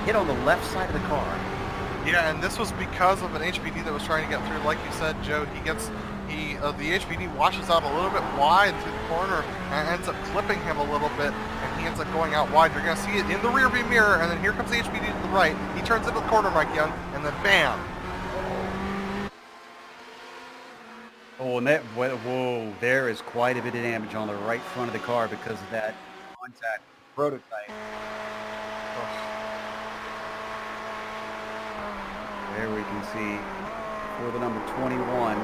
Hit on the left side of the car. Yeah, and this was because of an HPD that was trying to get through. Like you said, Joe, the HPD washes out a little bit wide through the corner and ends up clipping him a little bit, and he ends up going out wide. You're going to see it in the rearview mirror, and then here comes the HPD to the right. He turns into the corner, Mike Young, and then bam. Oh, and whoa, there is quite a bit of damage on the right front of the car because of that contact prototype. There we can see for the number 21.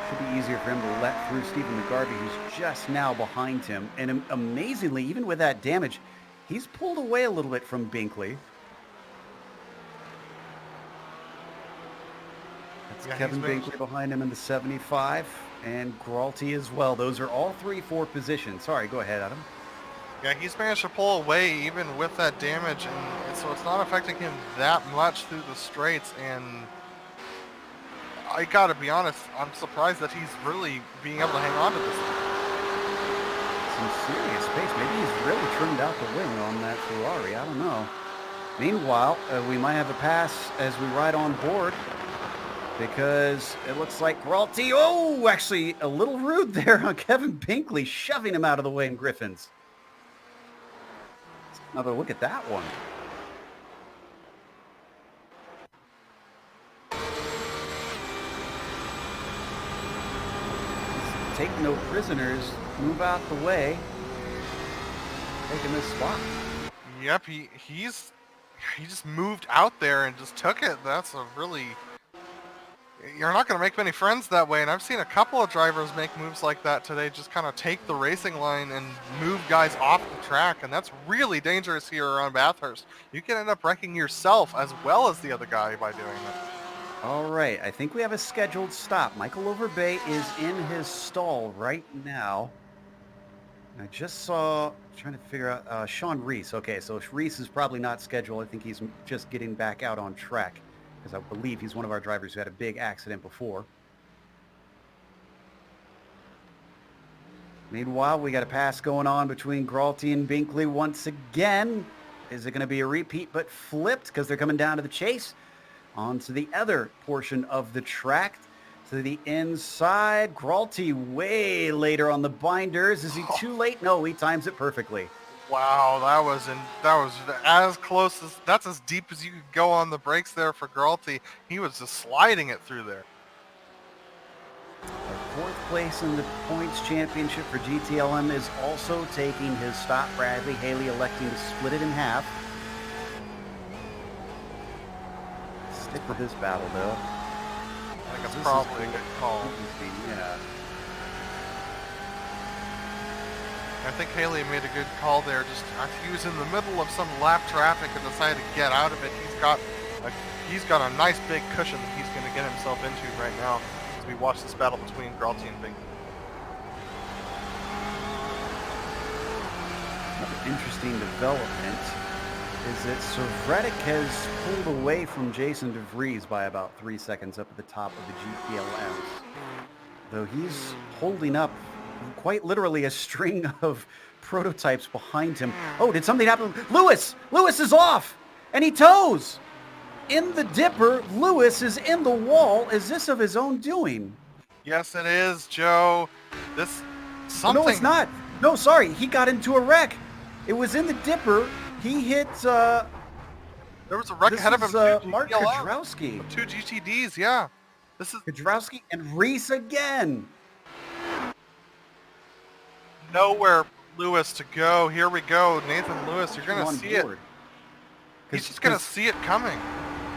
Should be easier for him to let through Stephen McGarvey, who's just now behind him. And amazingly, even with that damage, he's pulled away a little bit from Binkley. That's Kevin Binkley behind him in the 75, and Gralty as well. Those are all 3-4 positions. Sorry, go ahead, Adam. Yeah, he's managed to pull away even with that damage, and so it's not affecting him that much through the straights. And I gotta be honest, I'm surprised that he's really being able to hang on to this thing. Some serious space. Maybe he's really trimmed out the wing on that Ferrari. I don't know. Meanwhile, we might have a pass as we ride on board, because it looks like Gralty, actually a little rude there on Kevin Binkley, shoving him out of the way in Griffin's. Another look at that one. Take no prisoners, move out the way, taking this spot. Yep, he just moved out there and just took it. That's a really... You're not going to make many friends that way, and I've seen a couple of drivers make moves like that today, just kind of take the racing line and move guys off the track, and that's really dangerous here around Bathurst. You can end up wrecking yourself as well as the other guy by doing that. All right, I think we have a scheduled stop. Michael Overbay is in his stall right now. I just saw, trying to figure out, Sean Reese. Okay, so Reese is probably not scheduled. I think he's just getting back out on track, because I believe he's one of our drivers who had a big accident before. Meanwhile, we got a pass going on between Gralty and Binkley once again. Is it going to be a repeat but flipped, because they're coming down to the chase? Onto the other portion of the track, to the inside. Gralty way later on the binders. Is he too late? No, he times it perfectly. Wow, that was as close as, that's as deep as you could go on the brakes there for Gralty. He was just sliding it through there. Our fourth place in the points championship for GTLM is also taking his stop. Bradley Haley electing to split it in half. Stick with this battle, though. I think it's probably a good call. Yeah. I think Haley made a good call there. Just he was in the middle of some lap traffic and decided to get out of it. He's got a nice big cushion that he's going to get himself into right now as we watch this battle between Gralty and Binkley. interesting development is that Servetic has pulled away from Jason DeVries by about 3 seconds up at the top of the GPLMs. Though he's holding up quite literally a string of prototypes behind him. Oh, did something happen? Lewis! Lewis is off! And he tows! In the dipper, Lewis is in the wall. Is this of his own doing? Yes, it is, Joe. This something. No, it's not. No, sorry. He got into a wreck. It was in the dipper. He hit, There was a wreck ahead of him. Mark Kudrowski. 2 GTDs, yeah. This is Kudrowski and Reese again. nowhere Lewis to go. Here we go. Nathan Lewis, you're going to see it. He's just going to see it coming.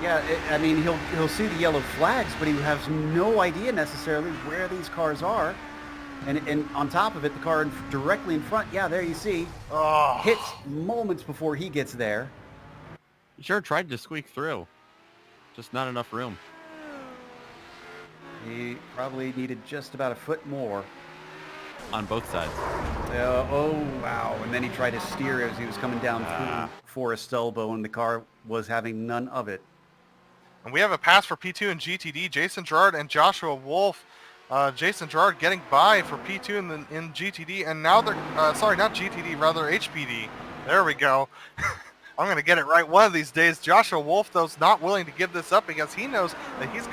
Yeah, I mean, he'll see the yellow flags, but he has no idea necessarily where these cars are. And on top of it, the car directly in front, yeah, there you see, hits moments before he gets there. He sure tried to squeak through. Just not enough room. He probably needed just about a foot more. On both sides. Oh, wow. And then he tried to steer as he was coming down through Forest Elbow, and the car was having none of it. And we have a pass for P2 and GTD. Jason Gerard and Joshua Wolf. Jason Gerard getting by for P2 in GTD, and now they're, sorry, not GTD, rather HPD. There we go. I'm going to get it right one of these days. Joshua Wolf, though, is not willing to give this up because he knows that he's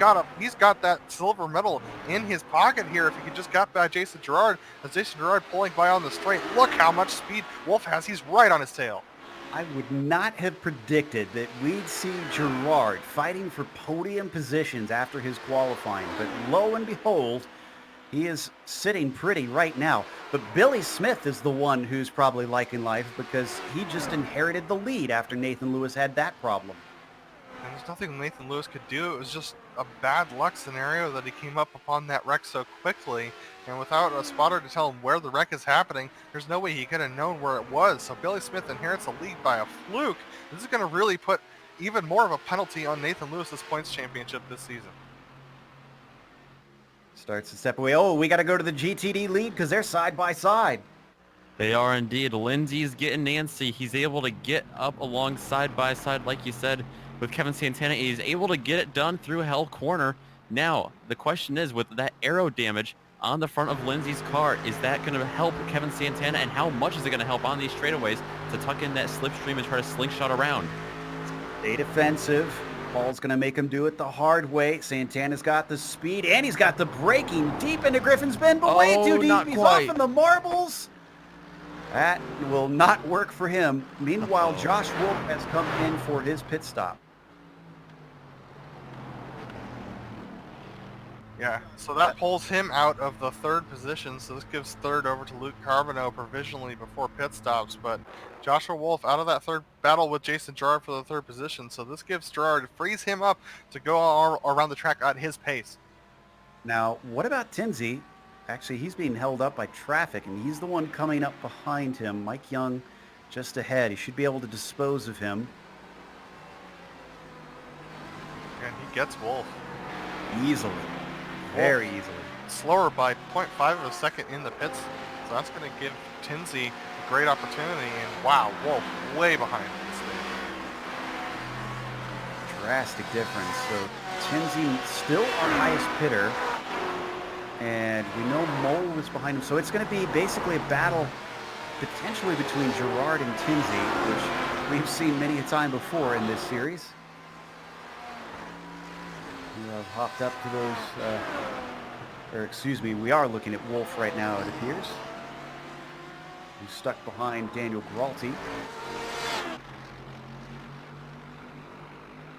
got that silver medal in his pocket here if he could just get by Jason Gerard. As Jason Gerard pulling by on the straight, look how much speed Wolf has. He's right on his tail. I would not have predicted that we'd see Gerard fighting for podium positions after his qualifying, but lo and behold, he is sitting pretty right now. But Billy Smith is the one who's probably liking life because he just inherited the lead after Nathan Lewis had that problem. And there's nothing Nathan Lewis could do. It was just a bad luck scenario that he came up upon that wreck so quickly. And without a spotter to tell him where the wreck is happening, there's no way he could have known where it was. So Billy Smith inherits a lead by a fluke. This is going to really put even more of a penalty on Nathan Lewis's points championship this season. Starts to step away. Oh, we got to go to the GTD lead because they're side by side. They are indeed. Lindsay's getting Nancy. He's able to get up along side by side, like you said, with Kevin Santana. He's able to get it done through Hell Corner. Now, the question is, with that aero damage on the front of Lindsay's car, is that going to help Kevin Santana, and how much is it going to help on these straightaways to tuck in that slipstream and try to slingshot around? Stay defensive. Paul's going to make him do it the hard way. Santana's got the speed, and he's got the braking deep into Griffin's Bend, but way too deep. He's off in the marbles. That will not work for him. Meanwhile, Josh Wolf has come in for his pit stop. Yeah, so that pulls him out of the third position, so this gives third over to Luke Carbonneau provisionally before pit stops, but Joshua Wolf out of that third battle with Jason Gerard for the third position, so this gives Gerard, frees him up to go around the track at his pace. Now, what about Tinsey? Actually, he's being held up by traffic, and he's the one coming up behind him. Mike Young just ahead. He should be able to dispose of him. And he gets Wolf. Easily. Very easily. Slower by 0.5 of a second in the pits, so that's going to give Tinsey a great opportunity, and wow, Wolf way behind this thing. Drastic difference. So Tinsey still our highest pitter, and we know Mole was behind him, so it's going to be basically a battle potentially between Gerard and Tinsey, which we've seen many a time before in this series. We have hopped up to those, we are looking at Wolf right now, it appears. He's stuck behind Daniel Gralty.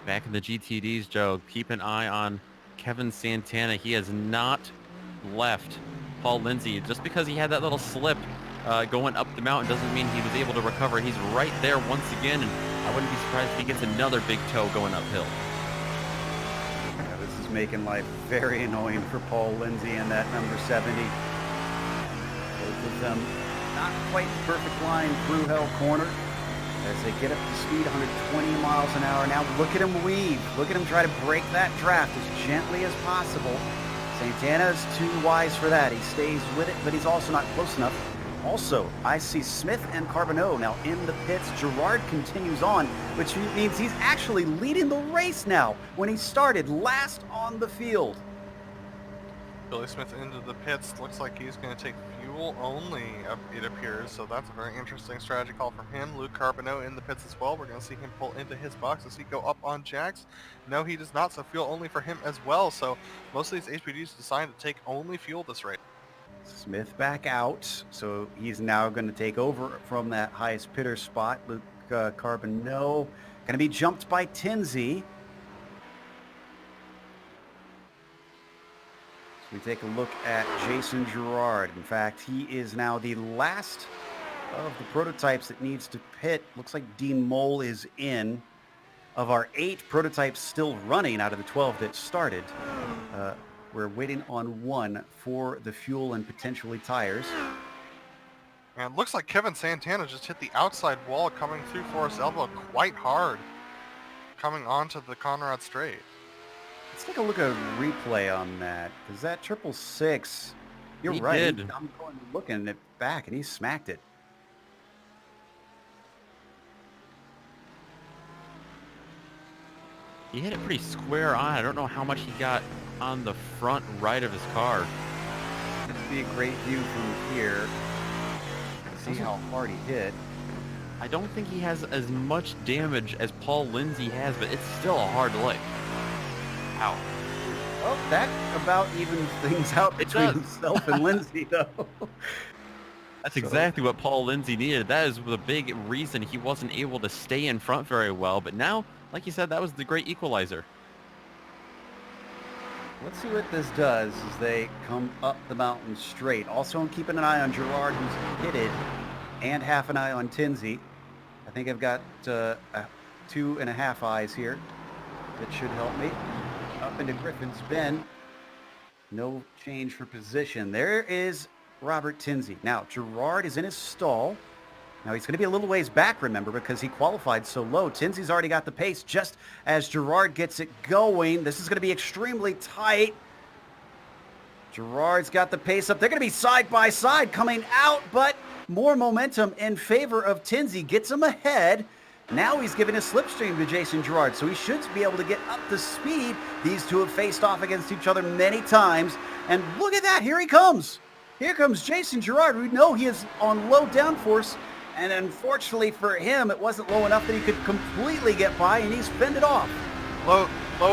Back in the GTDs, Joe, keep an eye on Kevin Santana. He has not left Paul Lindsay. Just because he had that little slip going up the mountain doesn't mean he was able to recover. He's right there once again, and I wouldn't be surprised if he gets another big toe going uphill. Making life very annoying for Paul Lindsay and that number 70. Both of them not quite the perfect line through Hell Corner as they get up to speed 120 miles an hour. Now look at him weave. Look at him try to break that draft as gently as possible. Santana's too wise for that. He stays with it, but he's also not close enough. Also, I see Smith and Carbonneau now in the pits. Girard continues on, which means he's actually leading the race now when he started last on the field. Billy Smith into the pits. Looks like he's going to take fuel only, it appears. So that's a very interesting strategy call from him. Luke Carbonneau in the pits as well. We're going to see him pull into his box. Does he go up on Jax? No, he does not. So fuel only for him as well. So most of these HPDs decide to take only fuel this race. Smith back out, so he's now going to take over from that highest pitter spot. Luke Carbonneau going to be jumped by Tinsey. So we take a look at Jason Girard. In fact, he is now the last of the prototypes that needs to pit. Looks like Dean Mole is in. Of our 8 prototypes still running out of the 12 that started, we're waiting on 1 for the fuel and potentially tires. And it looks like Kevin Santana just hit the outside wall coming through Forest Elbow quite hard, coming onto the Conrad straight. Let's take a look at a replay on that, because that 666, you're He right. did. I'm going looking it back, and he smacked it. He hit it pretty square on. I don't know how much he got on the front right of his car. This would be a great view from here to see how hard he hit. I don't think he has as much damage as Paul Lindsay has, but it's still a hard lick. Ow. Well, that about evens things out between does. himself and Lindsay, though. That's exactly what Paul Lindsay needed. That is the big reason he wasn't able to stay in front very well. But now, like you said, that was the great equalizer. Let's see what this does as they come up the mountain straight. Also, I'm keeping an eye on Girard, who's pitted, and half an eye on Tinsey. I think I've got 2.5 eyes here. That should help me. Up into Griffin's Bend. No change for position. There is Robert Tinsey. Now, Girard is in his stall. Now, he's going to be a little ways back, remember, because he qualified so low. Tinsey's already got the pace just as Girard gets it going. This is going to be extremely tight. Girard's got the pace up. They're going to be side by side coming out, but more momentum in favor of Tinsey. Gets him ahead. Now he's giving a slipstream to Jason Girard, so he should be able to get up to speed. These two have faced off against each other many times. And look at that. Here he comes. Here comes Jason Girard. We know he is on low downforce. And unfortunately for him, it wasn't low enough that he could completely get by, and he's fended off. Low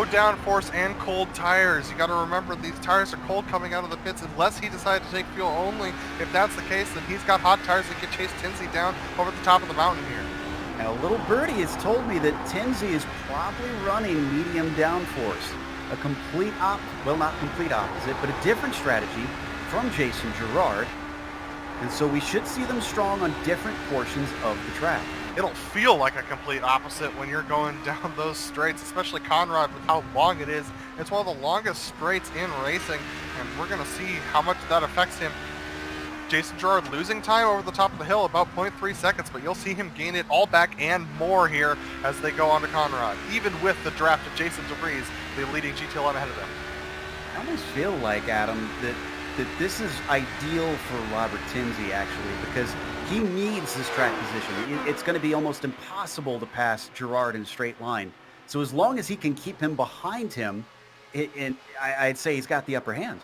downforce and cold tires. You got to remember these tires are cold coming out of the pits unless he decided to take fuel only. If that's the case, then he's got hot tires that can chase Tinsey down over the top of the mountain here. Now, little birdie has told me that Tinsey is probably running medium downforce. A complete well, not complete opposite, but a different strategy from Jason Girard. And so we should see them strong on different portions of the track. It'll feel like a complete opposite when you're going down those straights, especially Conrad with how long it is. It's one of the longest straights in racing, and we're going to see how much that affects him. Jason Girard losing time over the top of the hill, about 0.3 seconds, but you'll see him gain it all back and more here as they go on to Conrad, even with the draft of Jason DeVries, the leading GTLM ahead of them. I almost feel like, Adam, that this is ideal for Robert Tinsey, actually, because he needs this track position. It's going to be almost impossible to pass Girard in a straight line. So as long as he can keep him behind him, I'd say he's got the upper hand.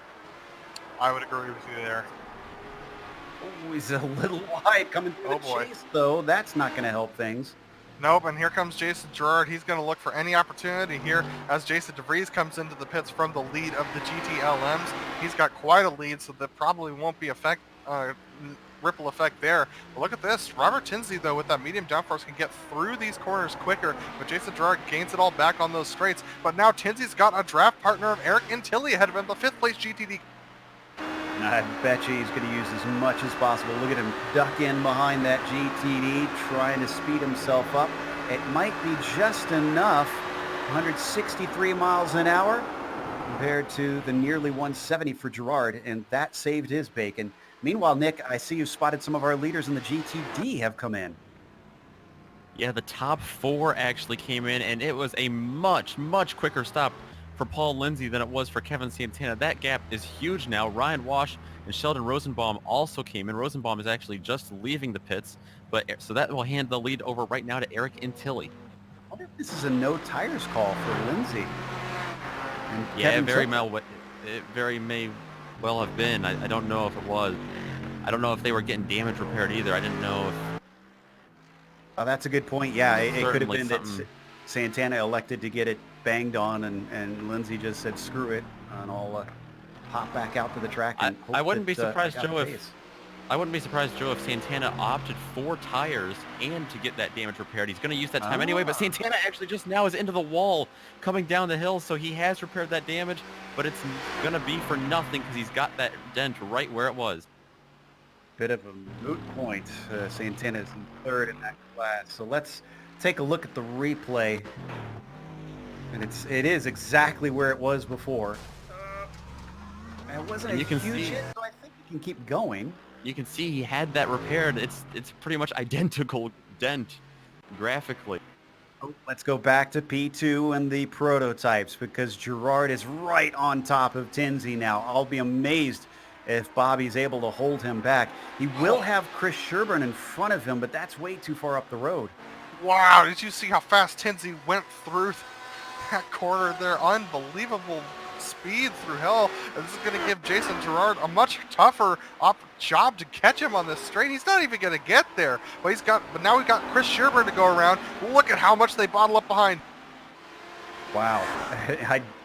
I would agree with you there. Oh, he's a little wide coming through the chase, though. That's not going to help things. Nope, and here comes Jason Girard. He's going to look for any opportunity here as Jason DeVries comes into the pits from the lead of the GTLMs. He's got quite a lead, so that probably won't be ripple effect there. But look at this. Robert Tinsey, though, with that medium downforce can get through these corners quicker, but Jason Girard gains it all back on those straights. But now Tinsey's got a draft partner of Eric Antilli ahead of him, the 5th place GTD. I bet you he's going to use as much as possible. Look at him duck in behind that GTD, trying to speed himself up. It might be just enough. 163 miles an hour compared to the nearly 170 for Girard, and that saved his bacon. Meanwhile, Nick, I see you spotted some of our leaders in the GTD have come in. Yeah, the top 4 actually came in, and it was a much, much quicker stop for Paul Lindsay than it was for Kevin Santana. That gap is huge now. Ryan Wash and Sheldon Rosenbaum also came in. Rosenbaum is actually just leaving the pits, but so that will hand the lead over right now to Eric Intilli. I wonder if this is a no tires call for Lindsay. And Yeah, Kevin it very may well have been. I don't know if it was. I don't know if they were getting damage repaired either. I didn't know if... Oh, that's a good point. Yeah, it could have been that something... Santana elected to get it banged on, and Lindsay just said, screw it, and I'll pop back out to the track. And I wouldn't be surprised, Joe, if Santana opted for tires and to get that damage repaired. He's going to use that time anyway, but Santana actually just now is into the wall coming down the hill, so he has repaired that damage, but it's going to be for nothing because he's got that dent right where it was. Bit of a moot point. Santana is in third in that class. So let's take a look at the replay. And it is exactly where it was before. It wasn't a huge hit, so I think you can keep going. You can see he had that repaired. It's pretty much identical dent graphically. Oh, let's go back to P2 and the prototypes because Gerard is right on top of Tinsey now. I'll be amazed if Bobby's able to hold him back. He will have Chris Sherburne in front of him, but that's way too far up the road. Wow, did you see how fast Tinsey went through that corner there? Unbelievable speed through hell. And this is going to give Jason Gerard a much tougher job to catch him on this straight. He's not even going to get there. But now we've got Chris Sherburne to go around. Look at how much they bottle up behind. Wow.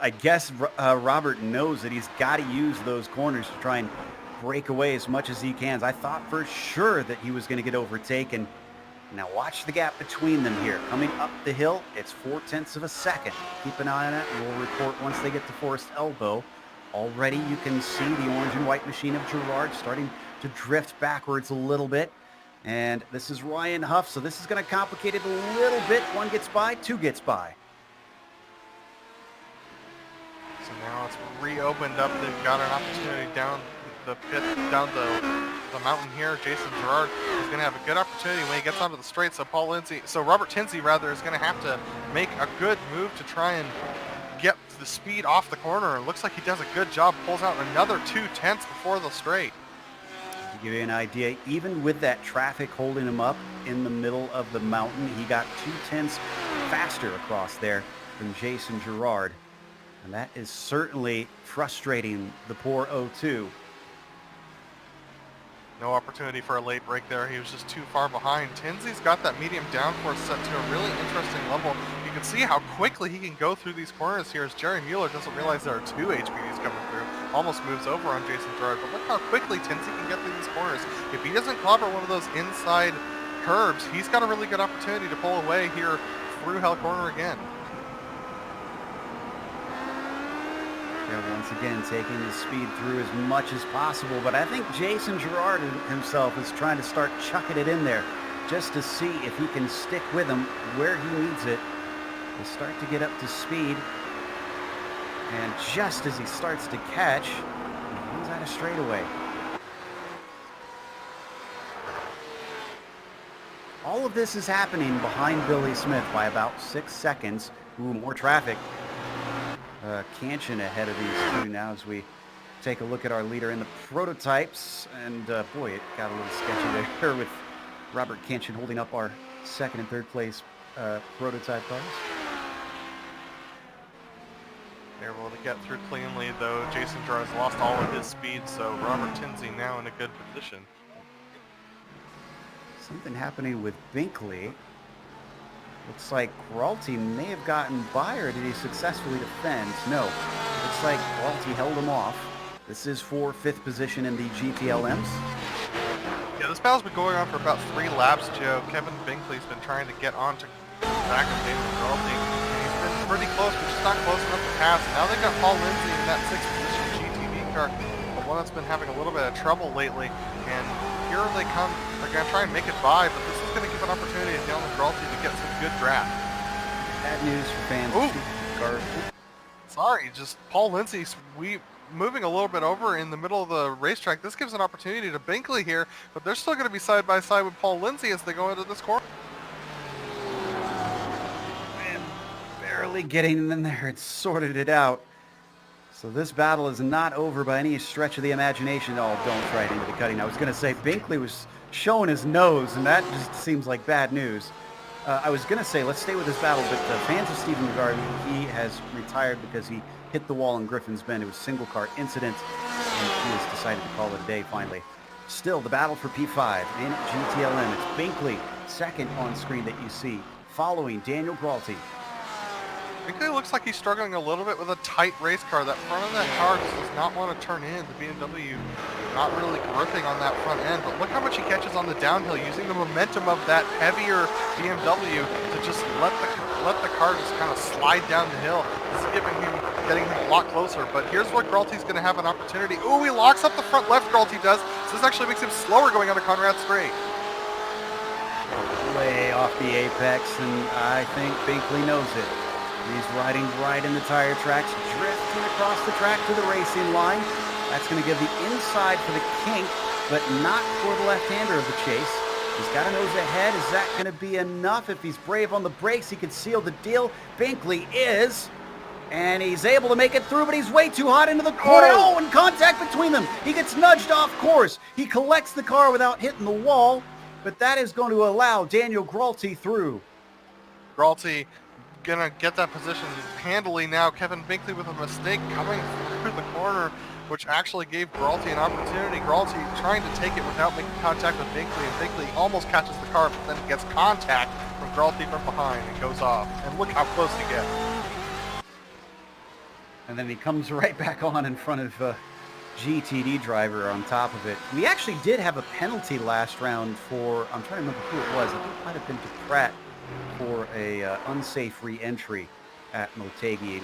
I guess Robert knows that he's got to use those corners to try and break away as much as he can. I thought for sure that he was going to get overtaken. Now watch the gap between them here. Coming up the hill, it's 0.4 of a second. Keep an eye on it, and we'll report once they get to Forest Elbow. Already you can see the orange and white machine of Gerard starting to drift backwards a little bit. And this is Ryan Huff, so this is going to complicate it a little bit. One gets by, two gets by. So now it's reopened up. They've got an opportunity down the pit, down the mountain here. Jason Gerard is going to have a good opportunity when he gets onto the straight. So Robert Tinsey rather is going to have to make a good move to try and get the speed off the corner. It looks like he does a good job. Pulls out another 0.2 before the straight. To give you an idea, even with that traffic holding him up in the middle of the mountain, he got 0.2 faster across there than Jason Gerard. And that is certainly frustrating the poor O2. No opportunity for a late break there. He was just too far behind. Tinsey's got that medium downforce set to a really interesting level. You can see how quickly he can go through these corners here as Jerry Mueller doesn't realize there are two HPDs coming through. Almost moves over on Jason Gerard, but look how quickly Tinsey can get through these corners. If he doesn't clobber one of those inside curbs, he's got a really good opportunity to pull away here through Hell Corner again. Once again, taking his speed through as much as possible, but I think Jason Gerard himself is trying to start chucking it in there just to see if he can stick with him where he needs it to start to get up to speed. And just as he starts to catch, he runs out of straightaway. All of this is happening behind Billy Smith by about 6 seconds. Ooh, more traffic. Cancian ahead of these two now as we take a look at our leader in the prototypes. And boy, it got a little sketchy there with Robert Cancian holding up our second and third place prototype cars. They're able to get through cleanly, though Jason Gerard has lost all of his speed, so Robert Tinsey now in a good position. Something happening with Binkley. Looks like Peralty may have gotten by, or did he successfully defend? No. Looks like Peralty held him off. This is for 5th position in the GTLMs. Yeah, this battle's been going on for about 3 laps, Joe. Kevin Binkley's been trying to get onto the back of David Peralty. He's been pretty close, but just not close enough to pass. Now they've got Paul Lindsay in that 6th position GTV car, the one that's been having a little bit of trouble lately. And here they come. They're going to try and make it by, but this is going to give an opportunity to Dylan Peralty to get some good draft. Bad news for fans. Sorry, just Paul Lindsay's moving a little bit over in the middle of the racetrack. This gives an opportunity to Binkley here, but they're still going to be side by side with Paul Lindsay as they go into this corner. And barely getting in there and sorted it out. So this battle is not over by any stretch of the imagination. Oh, don't try it into the cutting. I was going to say Binkley was showing his nose, and that just seems like bad news. I was going to say, let's stay with this battle, but the fans of Stephen McGarvey, he has retired because he hit the wall in Griffin's Bend. It was a single car incident, and he has decided to call it a day finally. Still, the battle for P5 in GTLM. It's Binkley, second on screen that you see, following Daniel Gralty. Binkley looks like he's struggling a little bit with a tight race car. That front of that car does not want to turn in. The BMW not really gripping on that front end, but look how much he catches on the downhill, using the momentum of that heavier BMW to just let the car just kind of slide down the hill. This is getting him a lot closer, but here's where Gralty's going to have an opportunity. Ooh, he locks up the front left, Gralty does. So this actually makes him slower going onto Conrad Straight. Way off the apex, and I think Binkley knows it. He's riding right in the tire tracks, drifting across the track to the racing line. That's going to give the inside for the kink, but not for the left-hander of the chase. He's got a nose ahead. Is that going to be enough? If he's brave on the brakes, he can seal the deal. Binkley is, and he's able to make it through, but he's way too hot into the corner. Oh, and contact between them. He gets nudged off course. He collects the car without hitting the wall, but that is going to allow Daniel Gralty through. Gralty gonna get that position handily now. Kevin Binkley with a mistake coming through the corner, which actually gave Gralty an opportunity. Gralty trying to take it without making contact with Binkley, and Binkley almost catches the car, but then gets contact from Gralty from behind and goes off. And look how close he gets. And then he comes right back on in front of GTD driver on top of it. We actually did have a penalty last round for, I'm trying to remember who it was. I think it might have been to Pratt for a unsafe re-entry at Motegi.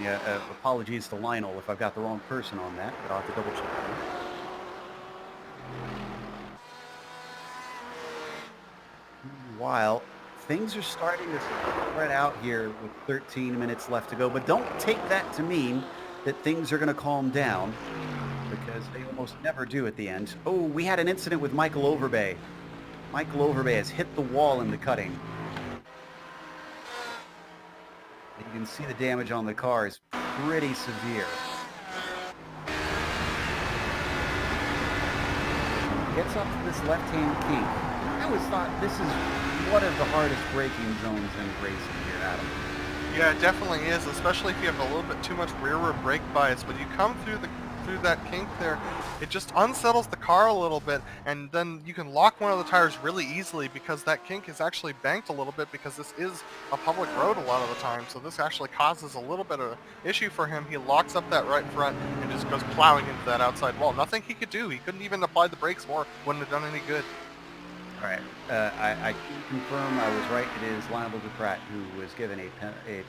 Apologies to Lionel if I've got the wrong person on that, but I'll have to double check that. While things are starting to spread out here with 13 minutes left to go, but don't take that to mean that things are going to calm down, because they almost never do at the end. Oh, we had an incident with Michael Overbay. Michael Overbay has hit the wall in the cutting. You can see the damage on the car is pretty severe. Gets up to this left-hand kink. I always thought this is one of the hardest braking zones in racing here, Adam. Yeah, it definitely is, especially if you have a little bit too much rearward brake bias. When you come through that kink there, it just unsettles the car a little bit, and then you can lock one of the tires really easily, because that kink is actually banked a little bit, because this is a public road a lot of the time. So this actually causes a little bit of an issue for him. He locks up that right front and just goes plowing into that outside wall. Nothing he could do. He couldn't even apply the brakes more. Wouldn't have done any good. All right. I can confirm I was right. It is Lionel Pratt who was given a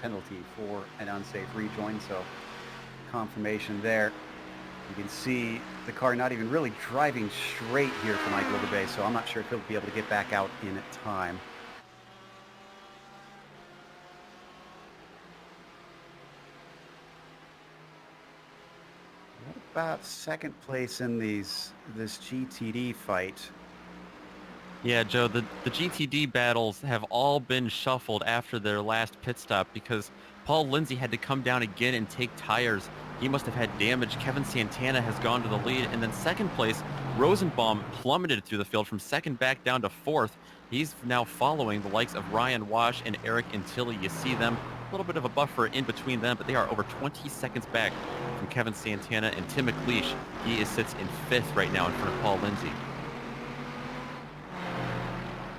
penalty for an unsafe rejoin, so confirmation there. You can see the car not even really driving straight here for Michael Overbay, so I'm not sure if he'll be able to get back out in time. What about second place in this GTD fight? Yeah, Joe, the GTD battles have all been shuffled after their last pit stop, because Paul Lindsay had to come down again and take tires. He must have had damage. Kevin Santana has gone to the lead. And then second place, Rosenbaum plummeted through the field from second back down to fourth. He's now following the likes of Ryan Wash and Eric Antilli. You see them, a little bit of a buffer in between them, but they are over 20 seconds back from Kevin Santana and Tim McLeish. He sits in fifth right now in front of Paul Lindsay.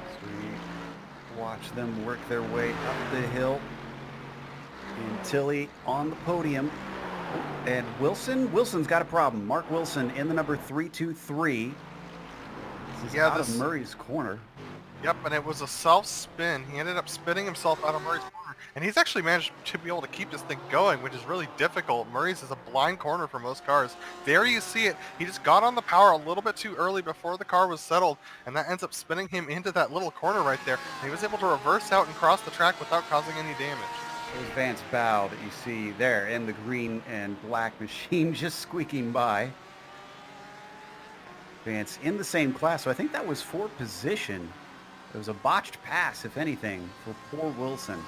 So we watch them work their way up the hill. Antilli on the podium. And Wilson's got a problem. Mark Wilson in the number 323. This is out of Murray's corner. Yep, and it was a self-spin. He ended up spinning himself out of Murray's corner, and he's actually managed to be able to keep this thing going, which is really difficult. Murray's is a blind corner for most cars. There you see it. He just got on the power a little bit too early before the car was settled, and that ends up spinning him into that little corner right there. And he was able to reverse out and cross the track without causing any damage. There's Vance Bow that you see there in the green and black machine just squeaking by. Vance in the same class, so I think that was for position. It was a botched pass, if anything, for poor Wilson.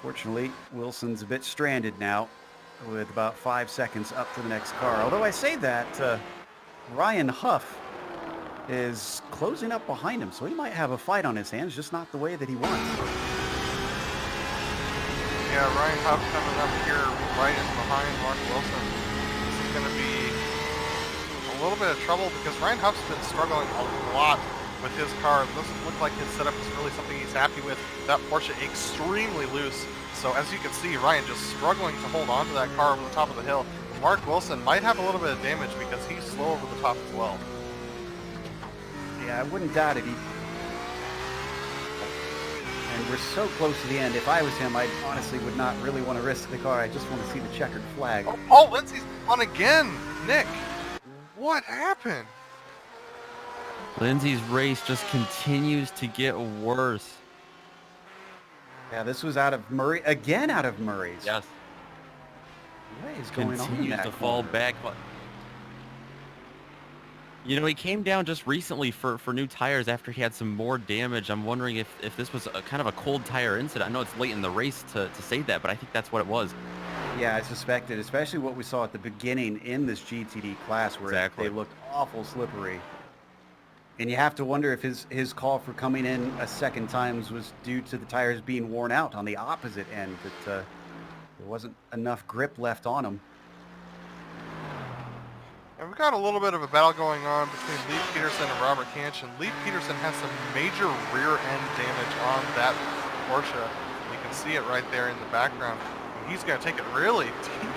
Fortunately, Wilson's a bit stranded now with about 5 seconds up to the next car. Although I say that, Ryan Huff is closing up behind him, so he might have a fight on his hands, just not the way that he wants. Yeah, Ryan Huff coming up here right in behind Mark Wilson. This is going to be a little bit of trouble because Ryan Huff's been struggling a lot with his car. It doesn't look like his setup is really something he's happy with. That Porsche extremely loose. So as you can see, Ryan just struggling to hold on to that car over the top of the hill. Mark Wilson might have a little bit of damage because he's slow over the top as well. Yeah, I wouldn't doubt it. And we're so close to the end. If I was him, I honestly would not really want to risk the car. I just want to see the checkered flag. Oh, Paul Lindsay's on again. Nick, what happened? Lindsay's race just continues to get worse. Yeah, this was out of Murray. Again out of Murray's. Yes. What is going on in Continues that to fall corner? back. You know, he came down just recently for new tires after he had some more damage. I'm wondering if this was a kind of a cold tire incident. I know it's late in the race to say that, but I think that's what it was. Yeah, I suspected, especially what we saw at the beginning in this GTD class where Exactly. they looked awful slippery. And you have to wonder if his call for coming in a second time was due to the tires being worn out on the opposite end, that there wasn't enough grip left on them. And we've got a little bit of a battle going on between Lee Peterson and Robert Kanchan. Lee Peterson has some major rear end damage on that Porsche. You can see it right there in the background. And he's going to take it really deep.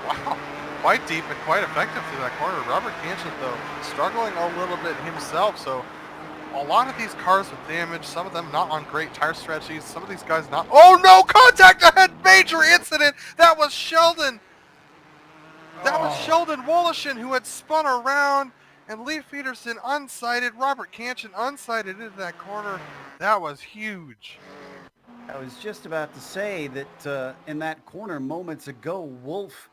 Wow. Quite deep and quite effective through that corner. Robert Kanchan, though, struggling a little bit himself. So a lot of these cars with damage, some of them not on great tire strategies, some of these guys not. Oh no, contact ahead, major incident. That was Sheldon. That was Sheldon Woloshin who had spun around, and Lee Peterson unsighted, Robert Kanchan unsighted into that corner. That was huge. I was just about to say that in that corner moments ago, Wolf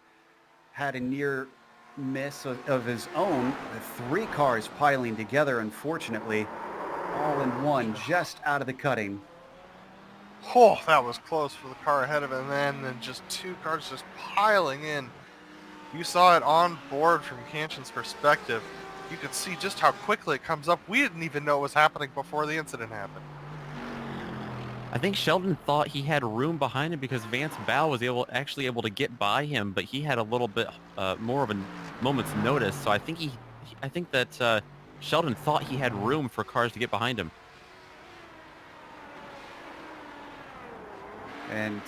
had a near miss of his own. The 3 cars piling together, unfortunately, all in one, just out of the cutting. Oh, that was close for the car ahead of him, and then just 2 cars just piling in. You saw it on board from Kanchan's perspective. You could see just how quickly it comes up. We didn't even know it was happening before the incident happened. I think Sheldon thought he had room behind him because Vance Bell was actually able to get by him, but he had a little bit more of a moment's notice. So I think that Sheldon thought he had room for cars to get behind him. And,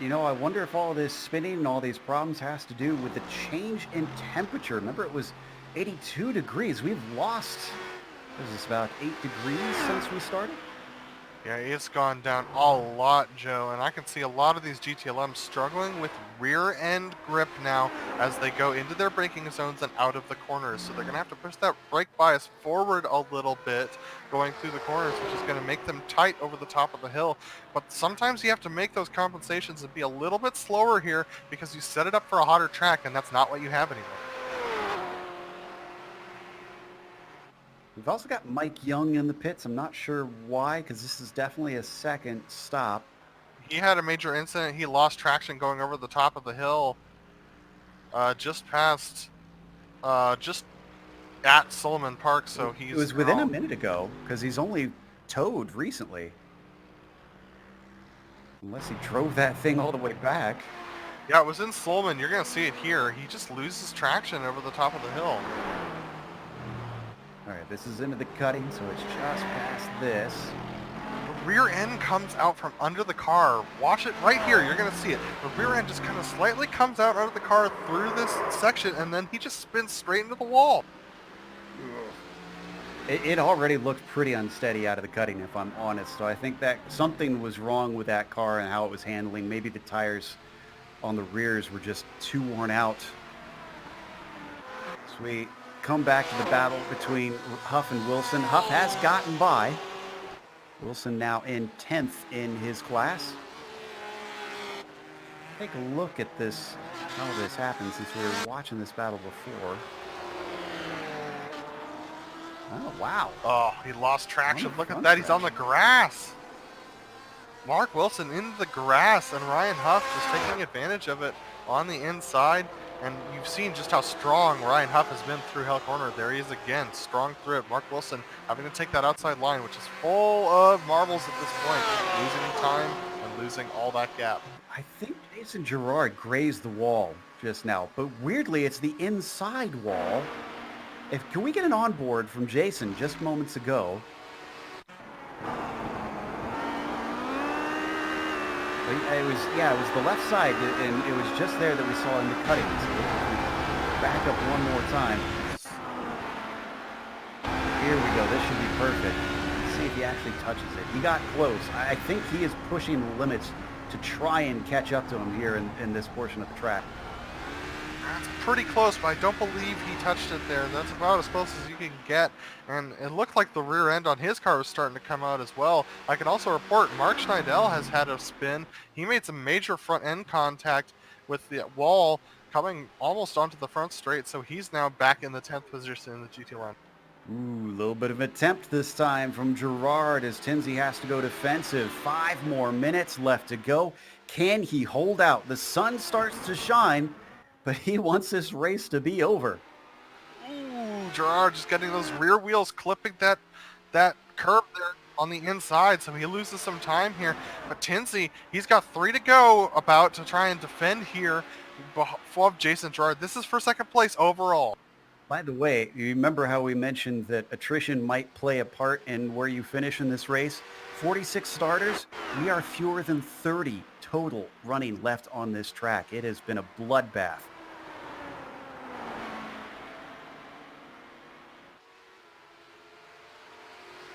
you know, I wonder if all this spinning and all these problems has to do with the change in temperature. Remember, it was 82 degrees. We've lost, what is this, about 8 degrees since we started? Yeah, it's gone down a lot, Joe, and I can see a lot of these GTLMs struggling with rear end grip now as they go into their braking zones and out of the corners. So they're going to have to push that brake bias forward a little bit going through the corners, which is going to make them tight over the top of the hill. But sometimes you have to make those compensations and be a little bit slower here because you set it up for a hotter track, and that's not what you have anymore. We've also got Mike Young in the pits. I'm not sure why, because this is definitely a second stop. He had a major incident. He lost traction going over the top of the hill just past, just at Solomon Park, so he's... It was within a minute ago, because he's only towed recently. Unless he drove that thing all the way back. Yeah, it was in Solomon. You're going to see it here. He just loses traction over the top of the hill. All right, this is into the cutting, so it's just past this. The rear end comes out from under the car. Watch it right here. You're going to see it. The rear end just kind of slightly comes out of the car through this section, and then he just spins straight into the wall. It already looked pretty unsteady out of the cutting, if I'm honest. So I think that something was wrong with that car and how it was handling. Maybe the tires on the rears were just too worn out. So we come back to the battle between Huff and Wilson. Huff has gotten by. Wilson now in 10th in his class. Take a look at this, how this happened, since we were watching this battle before. Oh, wow. Oh, he lost traction. On the Look at front that. He's on the grass. Mark Wilson into the grass, and Ryan Huff just taking advantage of it on the inside. And you've seen just how strong Ryan Huff has been through Hell Corner. There he is again, strong through it. Mark Wilson having to take that outside line, which is full of marbles at this point, losing time and losing all that gap. I think Jason Gerard grazed the wall just now, but weirdly, it's the inside wall. Can we get an onboard from Jason just moments ago? It was the left side, and it was just there that we saw in the cuttings. Back up one more time. Here we go. This should be perfect. Let's see if he actually touches it. He got close. I think he is pushing the limits to try and catch up to him here in this portion of the track. That's pretty close, but I don't believe he touched it there. That's about as close as you can get. And it looked like the rear end on his car was starting to come out as well. I can also report Mark Schneidel has had a spin. He made some major front end contact with the wall coming almost onto the front straight, so he's now back in the 10th position in the GT line. Ooh, a little bit of an attempt this time from Gerard as Tinsey has to go defensive. 5 more minutes left to go. Can he hold out? The sun starts to shine, but he wants this race to be over. Ooh, Gerard just getting those rear wheels clipping that curb there on the inside, so he loses some time here. But Tinsey, he's got 3 to go about to try and defend here above Jason Gerard. This is for second place overall. By the way, you remember how we mentioned that attrition might play a part in where you finish in this race? 46 starters. We are fewer than 30 total running left on this track. It has been a bloodbath.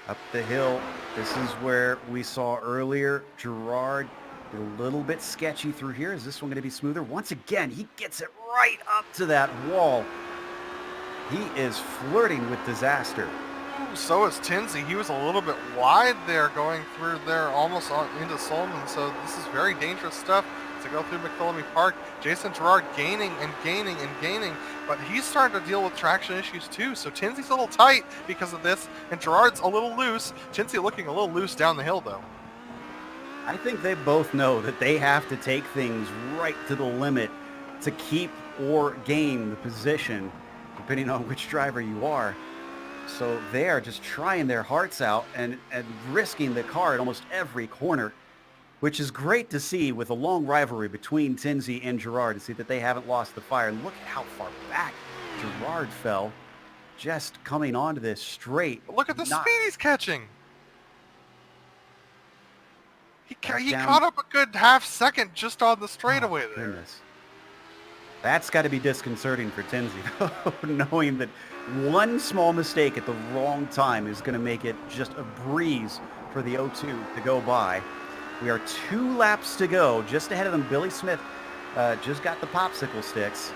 Up the hill, this is where we saw earlier Gerard a little bit sketchy through here. Is this one going to be smoother? Once again, he gets it right up to that wall. He is flirting with disaster. So is Tinsey. He was a little bit wide there going through there almost into Solomon. So this is very dangerous stuff to go through McPhillamy Park. Jason Gerard gaining and gaining and gaining, but he's starting to deal with traction issues too. So Tinsey's a little tight because of this, and Gerard's a little loose. Tinsey looking a little loose down the hill though. I think they both know that they have to take things right to the limit to keep or gain the position, depending on which driver you are. So they are just trying their hearts out and risking the car at almost every corner, which is great to see with a long rivalry between Tinsey and Gerard, to see that they haven't lost the fire. And look at how far back Gerard fell just coming onto this straight. Look at the speed he's catching. He caught up a good half second just on the straightaway there. Goodness. That's got to be disconcerting for Tinsey, knowing that one small mistake at the wrong time is going to make it just a breeze for the O2 to go by. We are 2 laps to go. Just ahead of them, Billy Smith just got the popsicle sticks.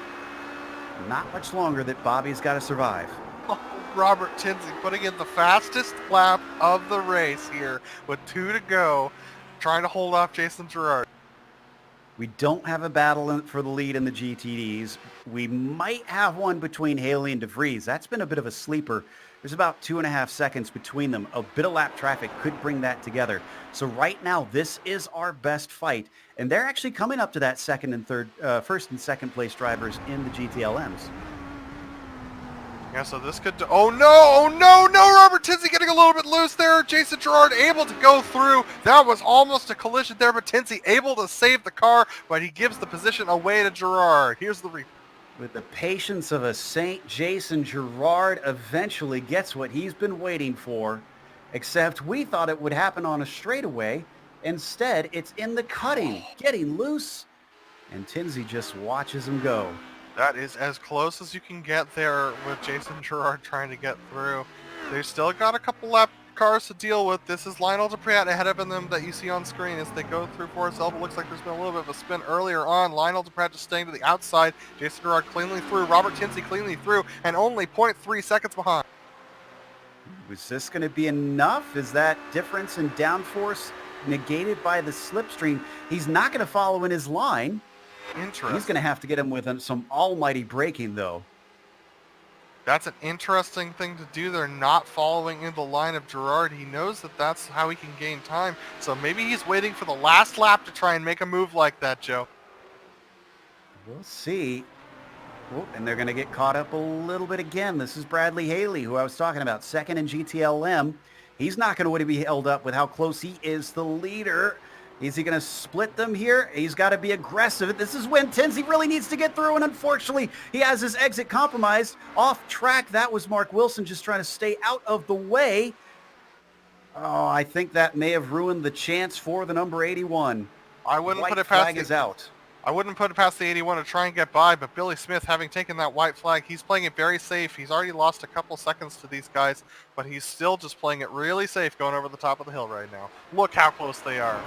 Not much longer that Bobby's got to survive. Oh, Robert Tinsey putting in the fastest lap of the race here with 2 to go, trying to hold off Jason Gerard. We don't have a battle for the lead in the GTDs. We might have one between Haley and DeVries. That's been a bit of a sleeper. There's about 2.5 seconds between them. A bit of lap traffic could bring that together. So right now, this is our best fight. And they're actually coming up to that first and second place drivers in the GTLMs. Yeah, so this could... Oh, no! Robert Tinsey getting a little bit loose there. Jason Gerard able to go through. That was almost a collision there, but Tinsey able to save the car, but he gives the position away to Gerard. Here's the replay. With the patience of a saint, Jason Gerard eventually gets what he's been waiting for, except we thought it would happen on a straightaway. Instead, it's in the cutting, getting loose, and Tinsey just watches him go. That is as close as you can get there with Jason Gerard trying to get through. They've still got a couple lap cars to deal with. This is Lionel Duprat ahead of them that you see on screen as they go through Forest Elba. Looks like there's been a little bit of a spin earlier on. Lionel Duprat just staying to the outside. Jason Gerard cleanly through. Robert Tinsey cleanly through and only 0.3 seconds behind. Was this going to be enough? Is that difference in downforce negated by the slipstream? He's not going to follow in his line. Interesting. He's going to have to get him with some almighty braking, though. That's an interesting thing to do. They're not following in the line of Gerard. He knows that that's how he can gain time. So maybe he's waiting for the last lap to try and make a move like that, Joe. We'll see. Oh, and they're going to get caught up a little bit again. This is Bradley Haley, who I was talking about, second in GTLM. He's not going to be held up with how close he is to the leader. Is he going to split them here? He's got to be aggressive. This is when Tinsey really needs to get through, and unfortunately, he has his exit compromised. Off track, that was Mark Wilson just trying to stay out of the way. Oh, I think that may have ruined the chance for the number 81. I wouldn't White put it past flag is out. I wouldn't put it past the 81 to try and get by, but Billy Smith, having taken that white flag, he's playing it very safe. He's already lost a couple seconds to these guys, but he's still just playing it really safe going over the top of the hill right now. Look how close they are.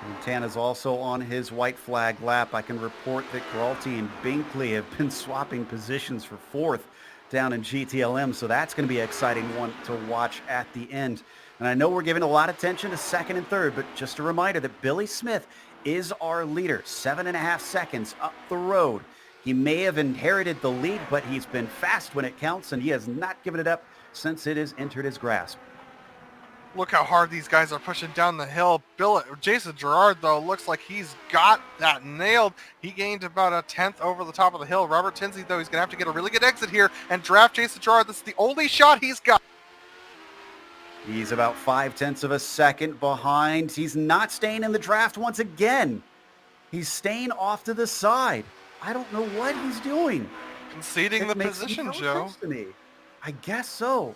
Santana's also on his white flag lap. I can report that Gralty and Binkley have been swapping positions for fourth down in GTLM, so that's going to be an exciting one to watch at the end. And I know we're giving a lot of attention to second and third, but just a reminder that Billy Smith is our leader, 7.5 seconds up the road. He may have inherited the lead, but he's been fast when it counts, and he has not given it up since it has entered his grasp. Look how hard these guys are pushing down the hill. Jason Gerard, though, looks like he's got that nailed. He gained about a 10th over the top of the hill. Robert Tinsey, though, he's going to have to get a really good exit here and draft Jason Gerard. This is the only shot he's got. He's about 0.5 of a second behind. He's not staying in the draft once again. He's staying off to the side. I don't know what he's doing. Conceding the position, Joe. To me. I guess so.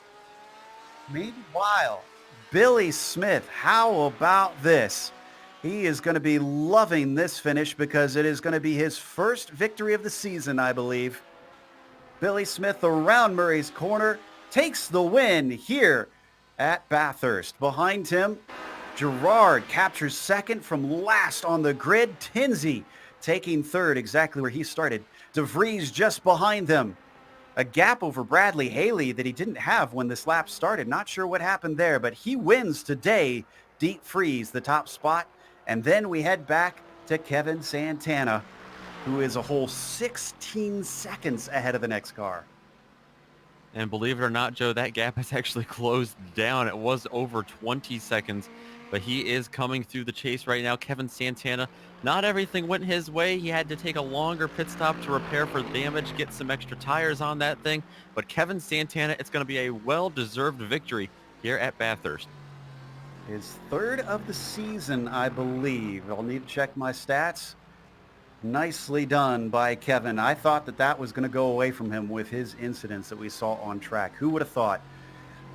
Meanwhile, Billy Smith, how about this? He is going to be loving this finish because it is going to be his first victory of the season, I believe. Billy Smith around Murray's Corner takes the win here at Bathurst. Behind him, Gerard captures second from last on the grid. Tinsey taking third, exactly where he started. DeVries just behind them. A gap over Bradley Haley that he didn't have when this lap started. Not sure what happened there, but he wins today. Deep freeze the top spot. And then we head back to Kevin Santana, who is a whole 16 seconds ahead of the next car. And believe it or not, Joe, that gap has actually closed down. It was over 20 seconds, but he is coming through the chase right now. Kevin Santana, not everything went his way. He had to take a longer pit stop to repair for damage, get some extra tires on that thing. But Kevin Santana, it's going to be a well-deserved victory here at Bathurst. His third of the season, I believe. I'll need to check my stats. Nicely done by Kevin. I thought that was going to go away from him with his incidents that we saw on track. Who would have thought?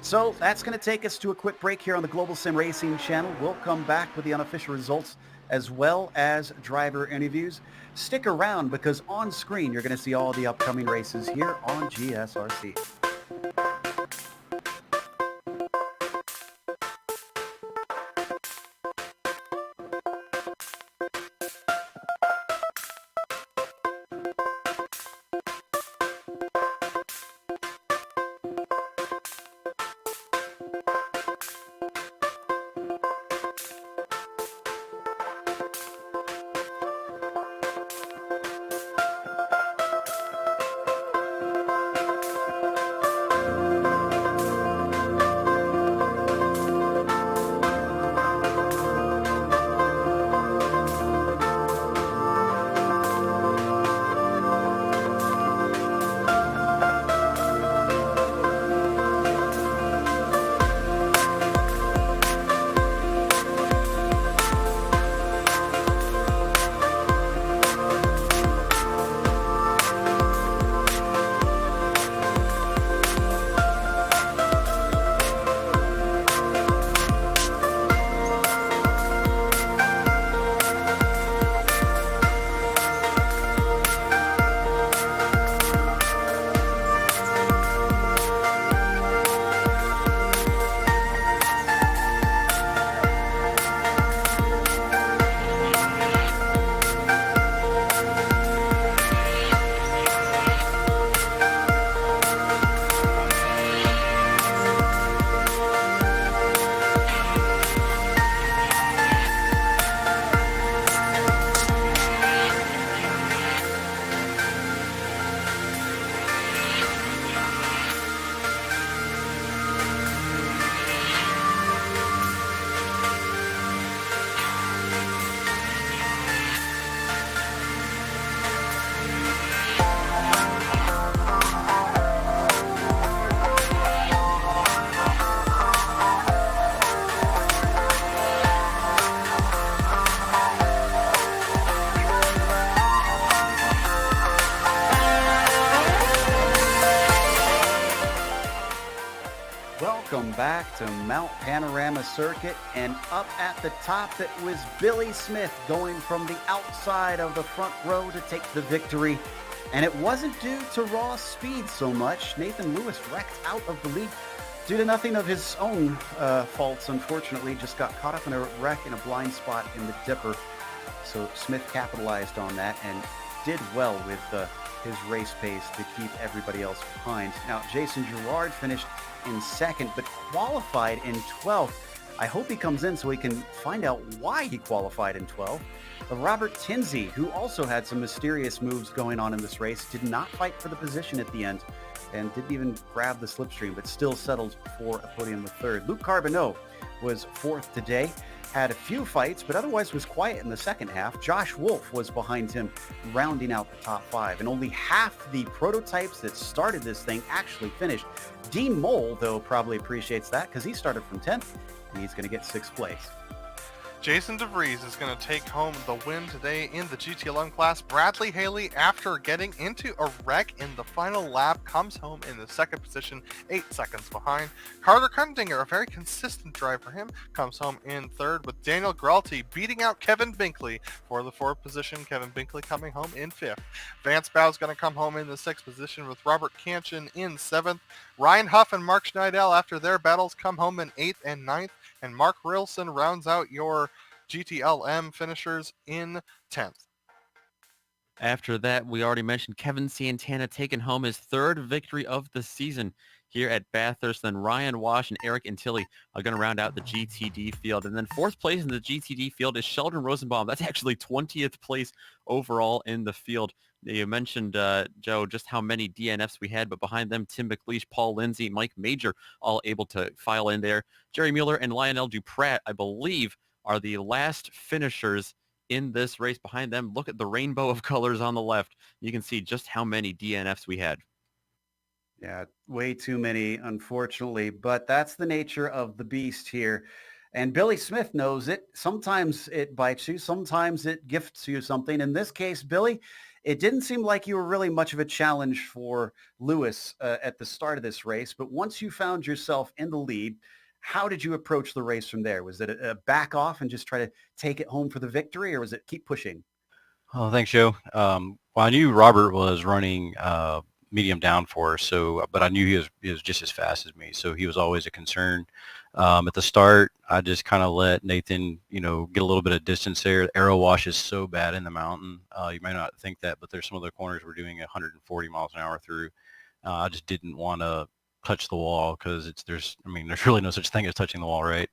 So that's going to take us to a quick break here on the Global SimRacing Channel. We'll come back with the unofficial results as well as driver interviews. Stick around because on screen you're going to see all the upcoming races here on GSRC. Welcome back to Mount Panorama Circuit, and up at the top it was Billy Smith going from the outside of the front row to take the victory. And it wasn't due to raw speed so much. Nathan Lewis wrecked out of the lead due to nothing of his own faults, unfortunately. Just got caught up in a wreck in a blind spot in the dipper. So Smith capitalized on that and did well with his race pace to keep everybody else behind. Now, Jason Girard finished in second, but qualified in 12th. I hope he comes in so we can find out why he qualified in 12th. Robert Tinsey, who also had some mysterious moves going on in this race, did not fight for the position at the end and didn't even grab the slipstream, but still settled for a podium with third. Luke Carbonneau was fourth today. Had a few fights, but otherwise was quiet in the second half. Josh Wolf was behind him, rounding out the top five. And only half the prototypes that started this thing actually finished. Dean Mole, though, probably appreciates that because he started from 10th, and he's going to get 6th place. Jason DeVries is going to take home the win today in the GTLM class. Bradley Haley, after getting into a wreck in the final lap, comes home in the second position, 8 seconds behind. Carter Kundinger, a very consistent drive for him, comes home in third, with Daniel Gralty beating out Kevin Binkley for the fourth position. Kevin Binkley coming home in fifth. Vance Bow's going to come home in the sixth position, with Robert Canchin in seventh. Ryan Huff and Mark Schneidel, after their battles, come home in 8th and 9th. And Mark Rilson rounds out your GTLM finishers in 10th. After that, we already mentioned Kevin Santana taking home his third victory of the season here at Bathurst. Then Ryan Wash and Eric Antilli are going to round out the GTD field. And then fourth place in the GTD field is Sheldon Rosenbaum. That's actually 20th place overall in the field. You mentioned, Joe, just how many DNFs we had, but behind them, Tim McLeish, Paul Lindsay, Mike Major, all able to file in there. Jerry Mueller and Lionel Duprat, I believe, are the last finishers in this race. Behind them, look at the rainbow of colors on the left. You can see just how many DNFs we had. Yeah, way too many, unfortunately, but that's the nature of the beast here. And Billy Smith knows it. Sometimes it bites you. Sometimes it gifts you something. In this case, Billy, it didn't seem like you were really much of a challenge for Lewis at the start of this race. But once you found yourself in the lead, how did you approach the race from there? Was it a back off and just try to take it home for the victory, or was it keep pushing? Oh, thanks, Joe. Well, I knew Robert was running medium downforce, but I knew he was just as fast as me, so he was always a concern. At the start, I just kind of let Nathan, get a little bit of distance there. The aero wash is so bad in the mountain. You may not think that, but there's some of the corners we're doing 140 miles an hour through. I just didn't want to touch the wall because there's really no such thing as touching the wall, right?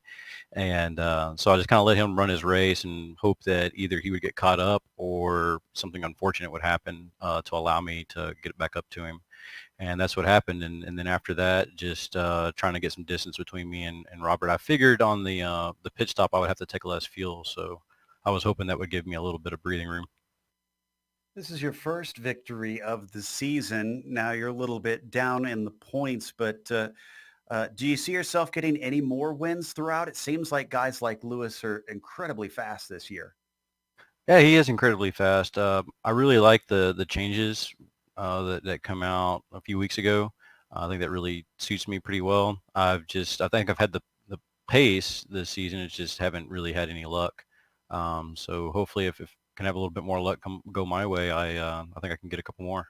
And so I just kind of let him run his race and hope that either he would get caught up or something unfortunate would happen to allow me to get back up to him. And that's what happened. And then after that, just trying to get some distance between me and Robert. I figured on the pit stop I would have to take less fuel, so I was hoping that would give me a little bit of breathing room. This is your first victory of the season. Now you're a little bit down in the points, but do you see yourself getting any more wins throughout? It seems like guys like Lewis are incredibly fast this year. Yeah, he is incredibly fast. I really like the changes that come out a few weeks ago. I think that really suits me pretty well. I think I've had the pace this season. It's just haven't really had any luck. So hopefully if can have a little bit more luck go my way, I think I can get a couple more.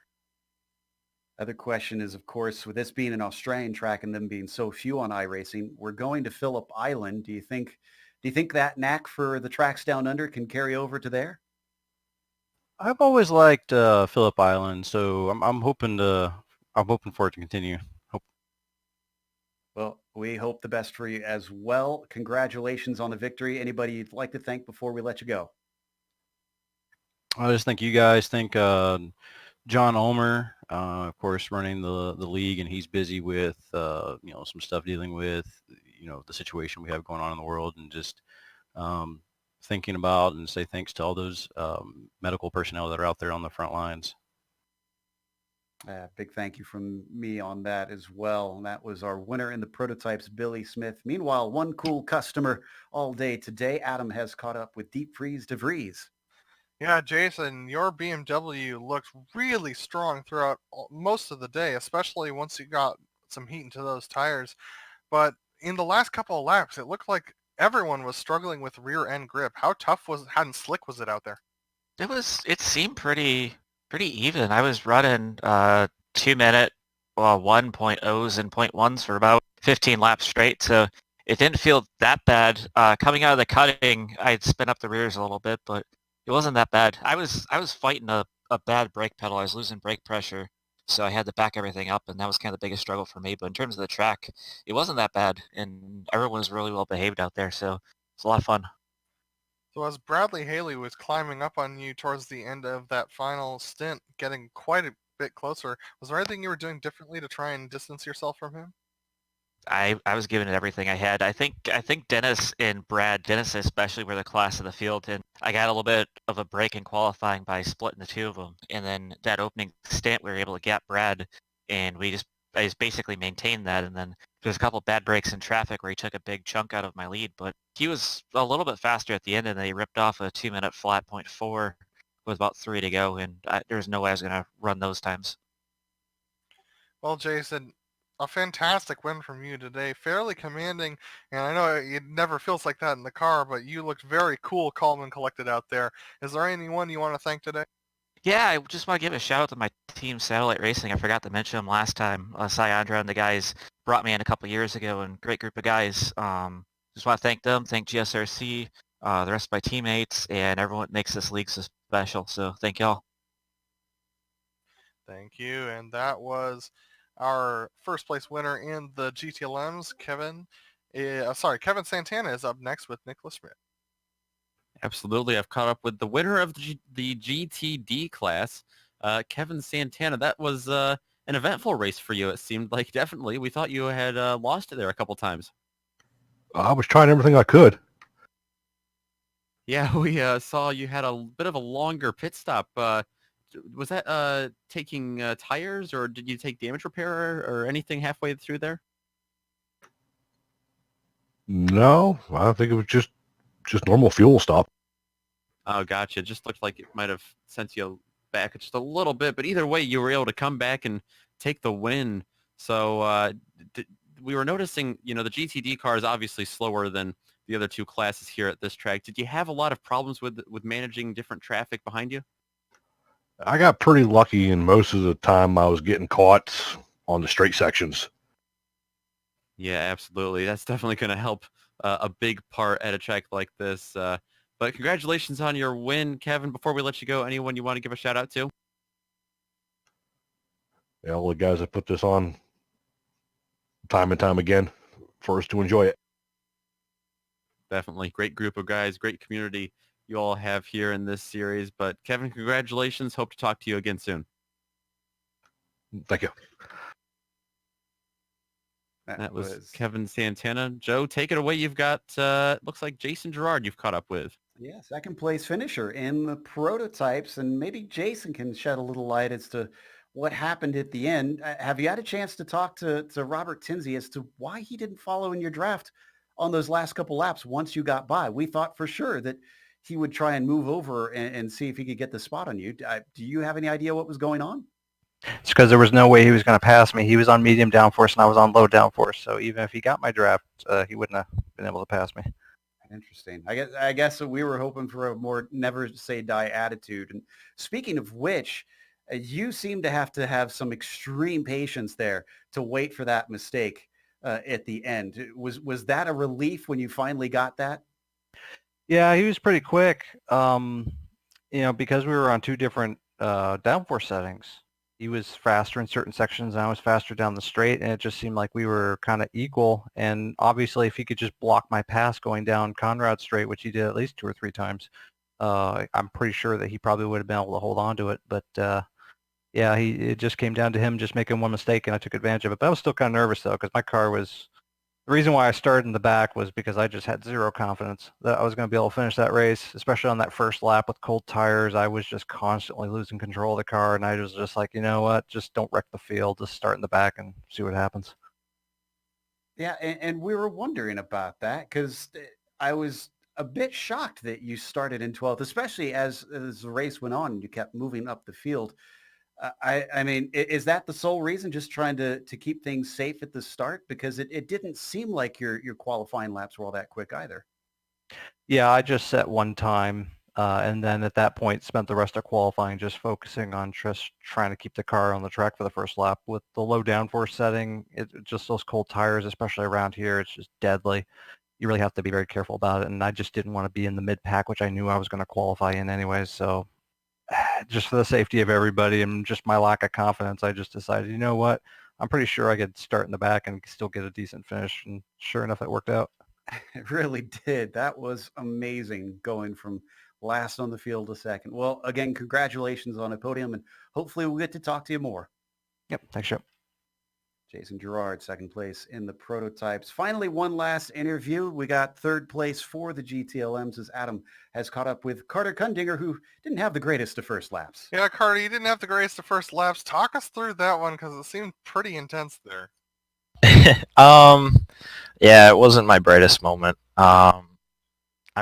Other question is, of course, with this being an Australian track and them being so few on iRacing, we're going to Phillip Island. Do you think that knack for the tracks down under can carry over to there? I've always liked Phillip Island, so I'm hoping for it to continue. Well, we hope the best for you as well. Congratulations on the victory. Anybody you'd like to thank before we let you go? I just thank you guys. Thank John Ulmer, of course, running the league, and he's busy with some stuff dealing with the situation we have going on in the world, and just thinking about and say thanks to all those medical personnel that are out there on the front lines. Big thank you from me on that as well. And that was our winner in the prototypes, Billy Smith. Meanwhile, one cool customer all day today. Adam has caught up with Deep Freeze DeVries. Yeah, Jason, your BMW looked really strong throughout most of the day, especially once you got some heat into those tires. but in the last couple of laps, it looked like everyone was struggling with rear end grip. How tough was it? How slick was it out there? It seemed pretty even. I was running 2 minute 1.0s and point ones for about 15 laps straight, so it didn't feel that bad. Coming out of the cutting, I'd spin up the rears a little bit, but it wasn't that bad. I was fighting a bad brake pedal. I was losing brake pressure, so I had to back everything up, and that was kind of the biggest struggle for me. But in terms of the track, it wasn't that bad, and everyone was really well behaved out there, so it's a lot of fun. So as Bradley Haley was climbing up on you towards the end of that final stint, getting quite a bit closer, was there anything you were doing differently to try and distance yourself from him? I was giving it everything I had. I think Dennis especially were the class of the field, and I got a little bit of a break in qualifying by splitting the two of them. And then that opening stint, we were able to gap Brad, and I just basically maintained that. And then there was a couple of bad breaks in traffic where he took a big chunk out of my lead, but he was a little bit faster at the end, and they ripped off a 2 minute flat point four with about three to go, and there was no way I was going to run those times. Well, Jason, a fantastic win from you today, fairly commanding, and I know it never feels like that in the car, but you looked very cool, calm, and collected out there. Is there anyone you want to thank today? Yeah, I just want to give a shout out to my team, Satellite Racing. I forgot to mention them last time. Sayandra and the guys brought me in a couple years ago, and great group of guys. Just want to thank them, thank GSRC, the rest of my teammates, and everyone that makes this league so special. So thank y'all. Thank you, and that was our first place winner in the GTLMs, Kevin. Kevin Santana is up next with Nicholas Schmidt. Absolutely. I've caught up with the winner of the GTD class, Kevin Santana. That was an eventful race for you, it seemed like. Definitely. We thought you had lost it there a couple times. I was trying everything I could. Yeah, we saw you had a bit of a longer pit stop. Was that taking tires, or did you take damage repair or anything halfway through there? No, I think it was just normal fuel stop. Oh, gotcha. Just looked like it might have sent you back just a little bit, but either way, you were able to come back and take the win. So we were noticing, the GTD car is obviously slower than the other two classes here at this track. Did you have a lot of problems with managing different traffic behind you? I got pretty lucky, and most of the time I was getting caught on the straight sections. Yeah, absolutely. That's definitely going to help a big part at a track like this. But congratulations on your win, Kevin. Before we let you go, anyone you want to give a shout out to? Yeah, all the guys that put this on time and time again for us to enjoy it. Definitely. Great group of guys, great community you all have here in this series. But Kevin, congratulations. Hope to talk to you again soon. Thank you. That was Kevin Santana. Joe, take it away. You've got, looks like Jason Gerard you've caught up with. Yeah, second place finisher in the prototypes, and maybe Jason can shed a little light as to what happened at the end. Have you had a chance to talk to Robert Tinsey as to why he didn't follow in your draft on those last couple laps once you got by? We thought for sure that he would try and move over and see if he could get the spot on you. Do you have any idea what was going on? It's because there was no way he was going to pass me. He was on medium downforce and I was on low downforce. So even if he got my draft, he wouldn't have been able to pass me. Interesting. I guess we were hoping for a more never say die attitude. And speaking of which, you seem to have some extreme patience there to wait for that mistake at the end. Was that a relief when you finally got that? Yeah, he was pretty quick. Because we were on two different downforce settings. He was faster in certain sections and I was faster down the straight, and it just seemed like we were kind of equal. And obviously if he could just block my pass going down Conrad Straight, which he did at least 2 or 3 times, I'm pretty sure that he probably would have been able to hold on to it. But it just came down to him just making one mistake, and I took advantage of it. But I was still kind of nervous though, because my car was, the reason why I started in the back was because I just had zero confidence that I was going to be able to finish that race, especially on that first lap with cold tires. I was just constantly losing control of the car, and I was just like, you know what, just don't wreck the field. Just start in the back and see what happens. Yeah, and we were wondering about that because I was a bit shocked that you started in 12th, especially as the race went on and you kept moving up the field. I mean, is that the sole reason? Just trying to keep things safe at the start? Because it didn't seem like your qualifying laps were all that quick either. Yeah, I just set one time, and then at that point spent the rest of qualifying just focusing on just trying to keep the car on the track for the first lap. With the low downforce setting, just those cold tires, especially around here, it's just deadly. You really have to be very careful about it, and I just didn't want to be in the mid-pack, which I knew I was going to qualify in anyways, so just for the safety of everybody and just my lack of confidence, I just decided, you know what, I'm pretty sure I could start in the back and still get a decent finish, and sure enough, it worked out. It really did. That was amazing going from last on the field to second. Well, again, congratulations on a podium, and hopefully we'll get to talk to you more. Yep, thanks, Joe. Jason Girard, second place in the prototypes. Finally, one last interview. We got third place for the GTLMs as Adam has caught up with Carter Kundinger, who didn't have the greatest of first laps. Yeah, Carter, you didn't have the greatest of first laps. Talk us through that one because it seemed pretty intense there. Yeah, it wasn't my brightest moment. I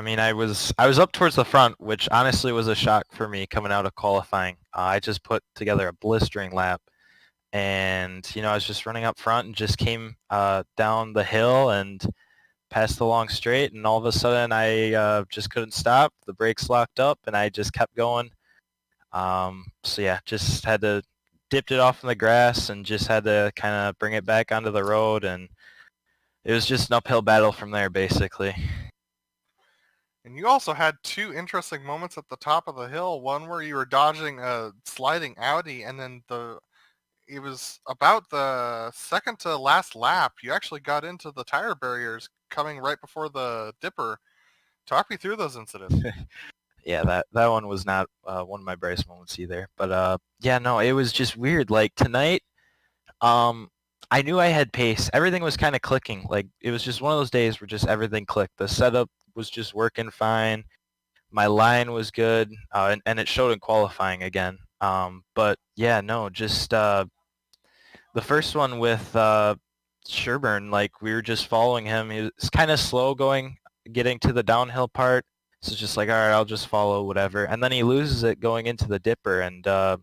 mean, I was up towards the front, which honestly was a shock for me coming out of qualifying. I just put together a blistering lap, and I was just running up front and just came down the hill and passed the long straight, and all of a sudden I just couldn't stop. The brakes locked up, and I just kept going. So yeah, just had to dipped it off in the grass and just had to kind of bring it back onto the road, and it was just an uphill battle from there, basically. And you also had two interesting moments at the top of the hill. One where you were dodging a sliding Audi, and then it was about the second to last lap. You actually got into the tire barriers coming right before the dipper. Talk me through those incidents. Yeah, that one was not one of my brightest moments either. But yeah, no, it was just weird. Like tonight, I knew I had pace. Everything was kind of clicking. Like it was just one of those days where just everything clicked. The setup was just working fine. My line was good, and it showed in qualifying again. But yeah, no, just the first one with Sherburne, like we were just following him. He was kind of slow getting to the downhill part. So it's just like, all right, I'll just follow whatever. And then he loses it going into the dipper. And I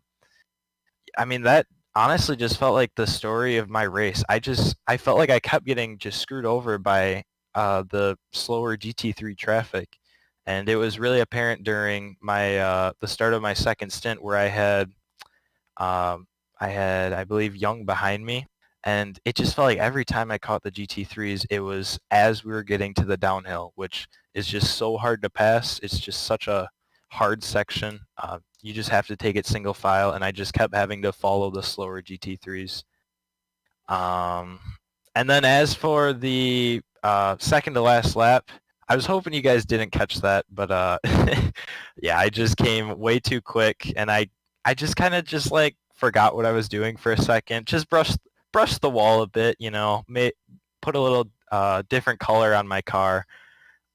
mean, that honestly just felt like the story of my race. I felt like I kept getting just screwed over by the slower GT3 traffic. And it was really apparent during my the start of my second stint where I believe, Young behind me. And it just felt like every time I caught the GT3s, it was as we were getting to the downhill, which is just so hard to pass. It's just such a hard section. You just have to take it single file, and I just kept having to follow the slower GT3s. And then as for the second to last lap, I was hoping you guys didn't catch that, but yeah, I just came way too quick, and I just kind of just like forgot what I was doing for a second. Just brushed the wall a bit, put a little different color on my car.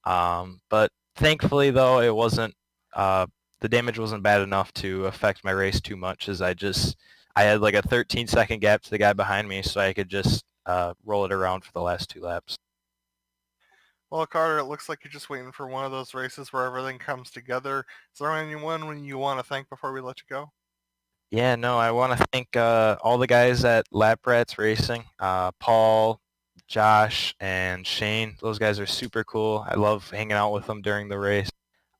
But thankfully, though, it wasn't the damage wasn't bad enough to affect my race too much, as I had like a 13-second gap to the guy behind me, so I could just roll it around for the last two laps. Well, Carter, it looks like you're just waiting for one of those races where everything comes together. Is there anyone you want to thank before we let you go? Yeah, no, I want to thank all the guys at Lap Rats Racing, Paul, Josh, and Shane. Those guys are super cool. I love hanging out with them during the race.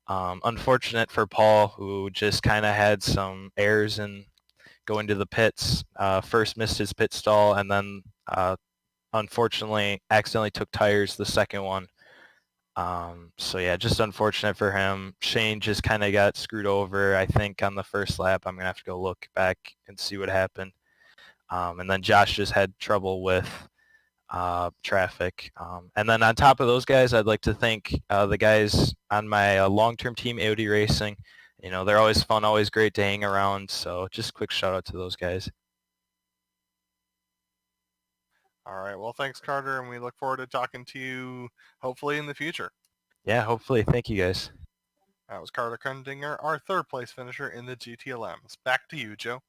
Unfortunate for Paul, who just kind of had some errors in going to the pits. First missed his pit stall, and then unfortunately accidentally took tires the second one. So yeah, just unfortunate for him. Shane just kind of got screwed over, I think, on the first lap. I'm gonna have to go look back and see what happened. And then Josh just had trouble with traffic. And then on top of those guys, I'd like to thank the guys on my long-term team, AOD Racing. They're always fun, always great to hang around. So just quick shout out to those guys. All right. Well, thanks, Carter, and we look forward to talking to you hopefully in the future. Yeah, hopefully. Thank you, guys. That was Carter Kundinger, our third place finisher in the GTLMs. Back to you, Joe.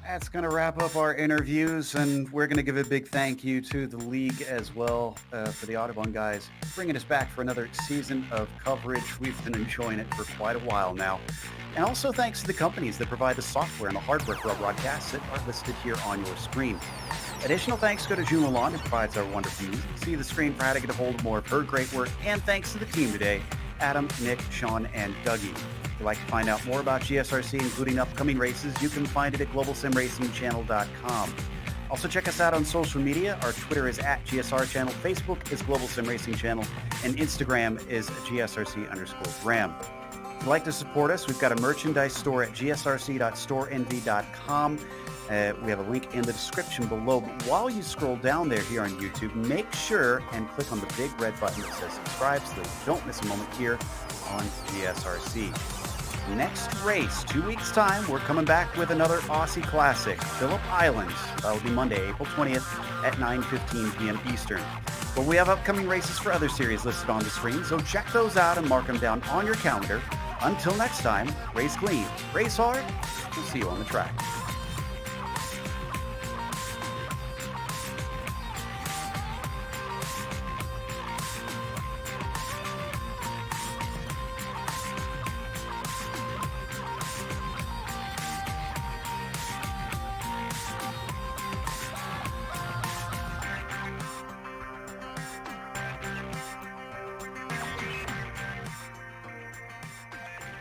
That's going to wrap up our interviews, and we're going to give a big thank you to the league as well for the Autobahn guys bringing us back for another season of coverage. We've been enjoying it for quite a while now. And also thanks to the companies that provide the software and the hardware for our broadcasts that are listed here on your screen. Additional thanks go to June Lalonde, who provides our wonderful music. See the screen for how to get a hold of more of her great work. And thanks to the team today, Adam, Nick, Sean, and Dougie. If you'd like to find out more about GSRC, including upcoming races, you can find it at globalsimracingchannel.com. Also, check us out on social media. Our Twitter is at GSR Channel, Facebook is Global Sim Racing Channel, and Instagram is GSRC_Graham. If you'd like to support us, we've got a merchandise store at gsrc.storenv.com. We have a link in the description below. But while you scroll down there here on YouTube, make sure and click on the big red button that says subscribe so that you don't miss a moment here on GSRC. Next race, 2 weeks' time, we're coming back with another Aussie Classic, Phillip Island. That will be Monday, April 20th at 9:15 p.m. Eastern. But we have upcoming races for other series listed on the screen, so check those out and mark them down on your calendar. Until next time, race clean, race hard. We'll see you on the track.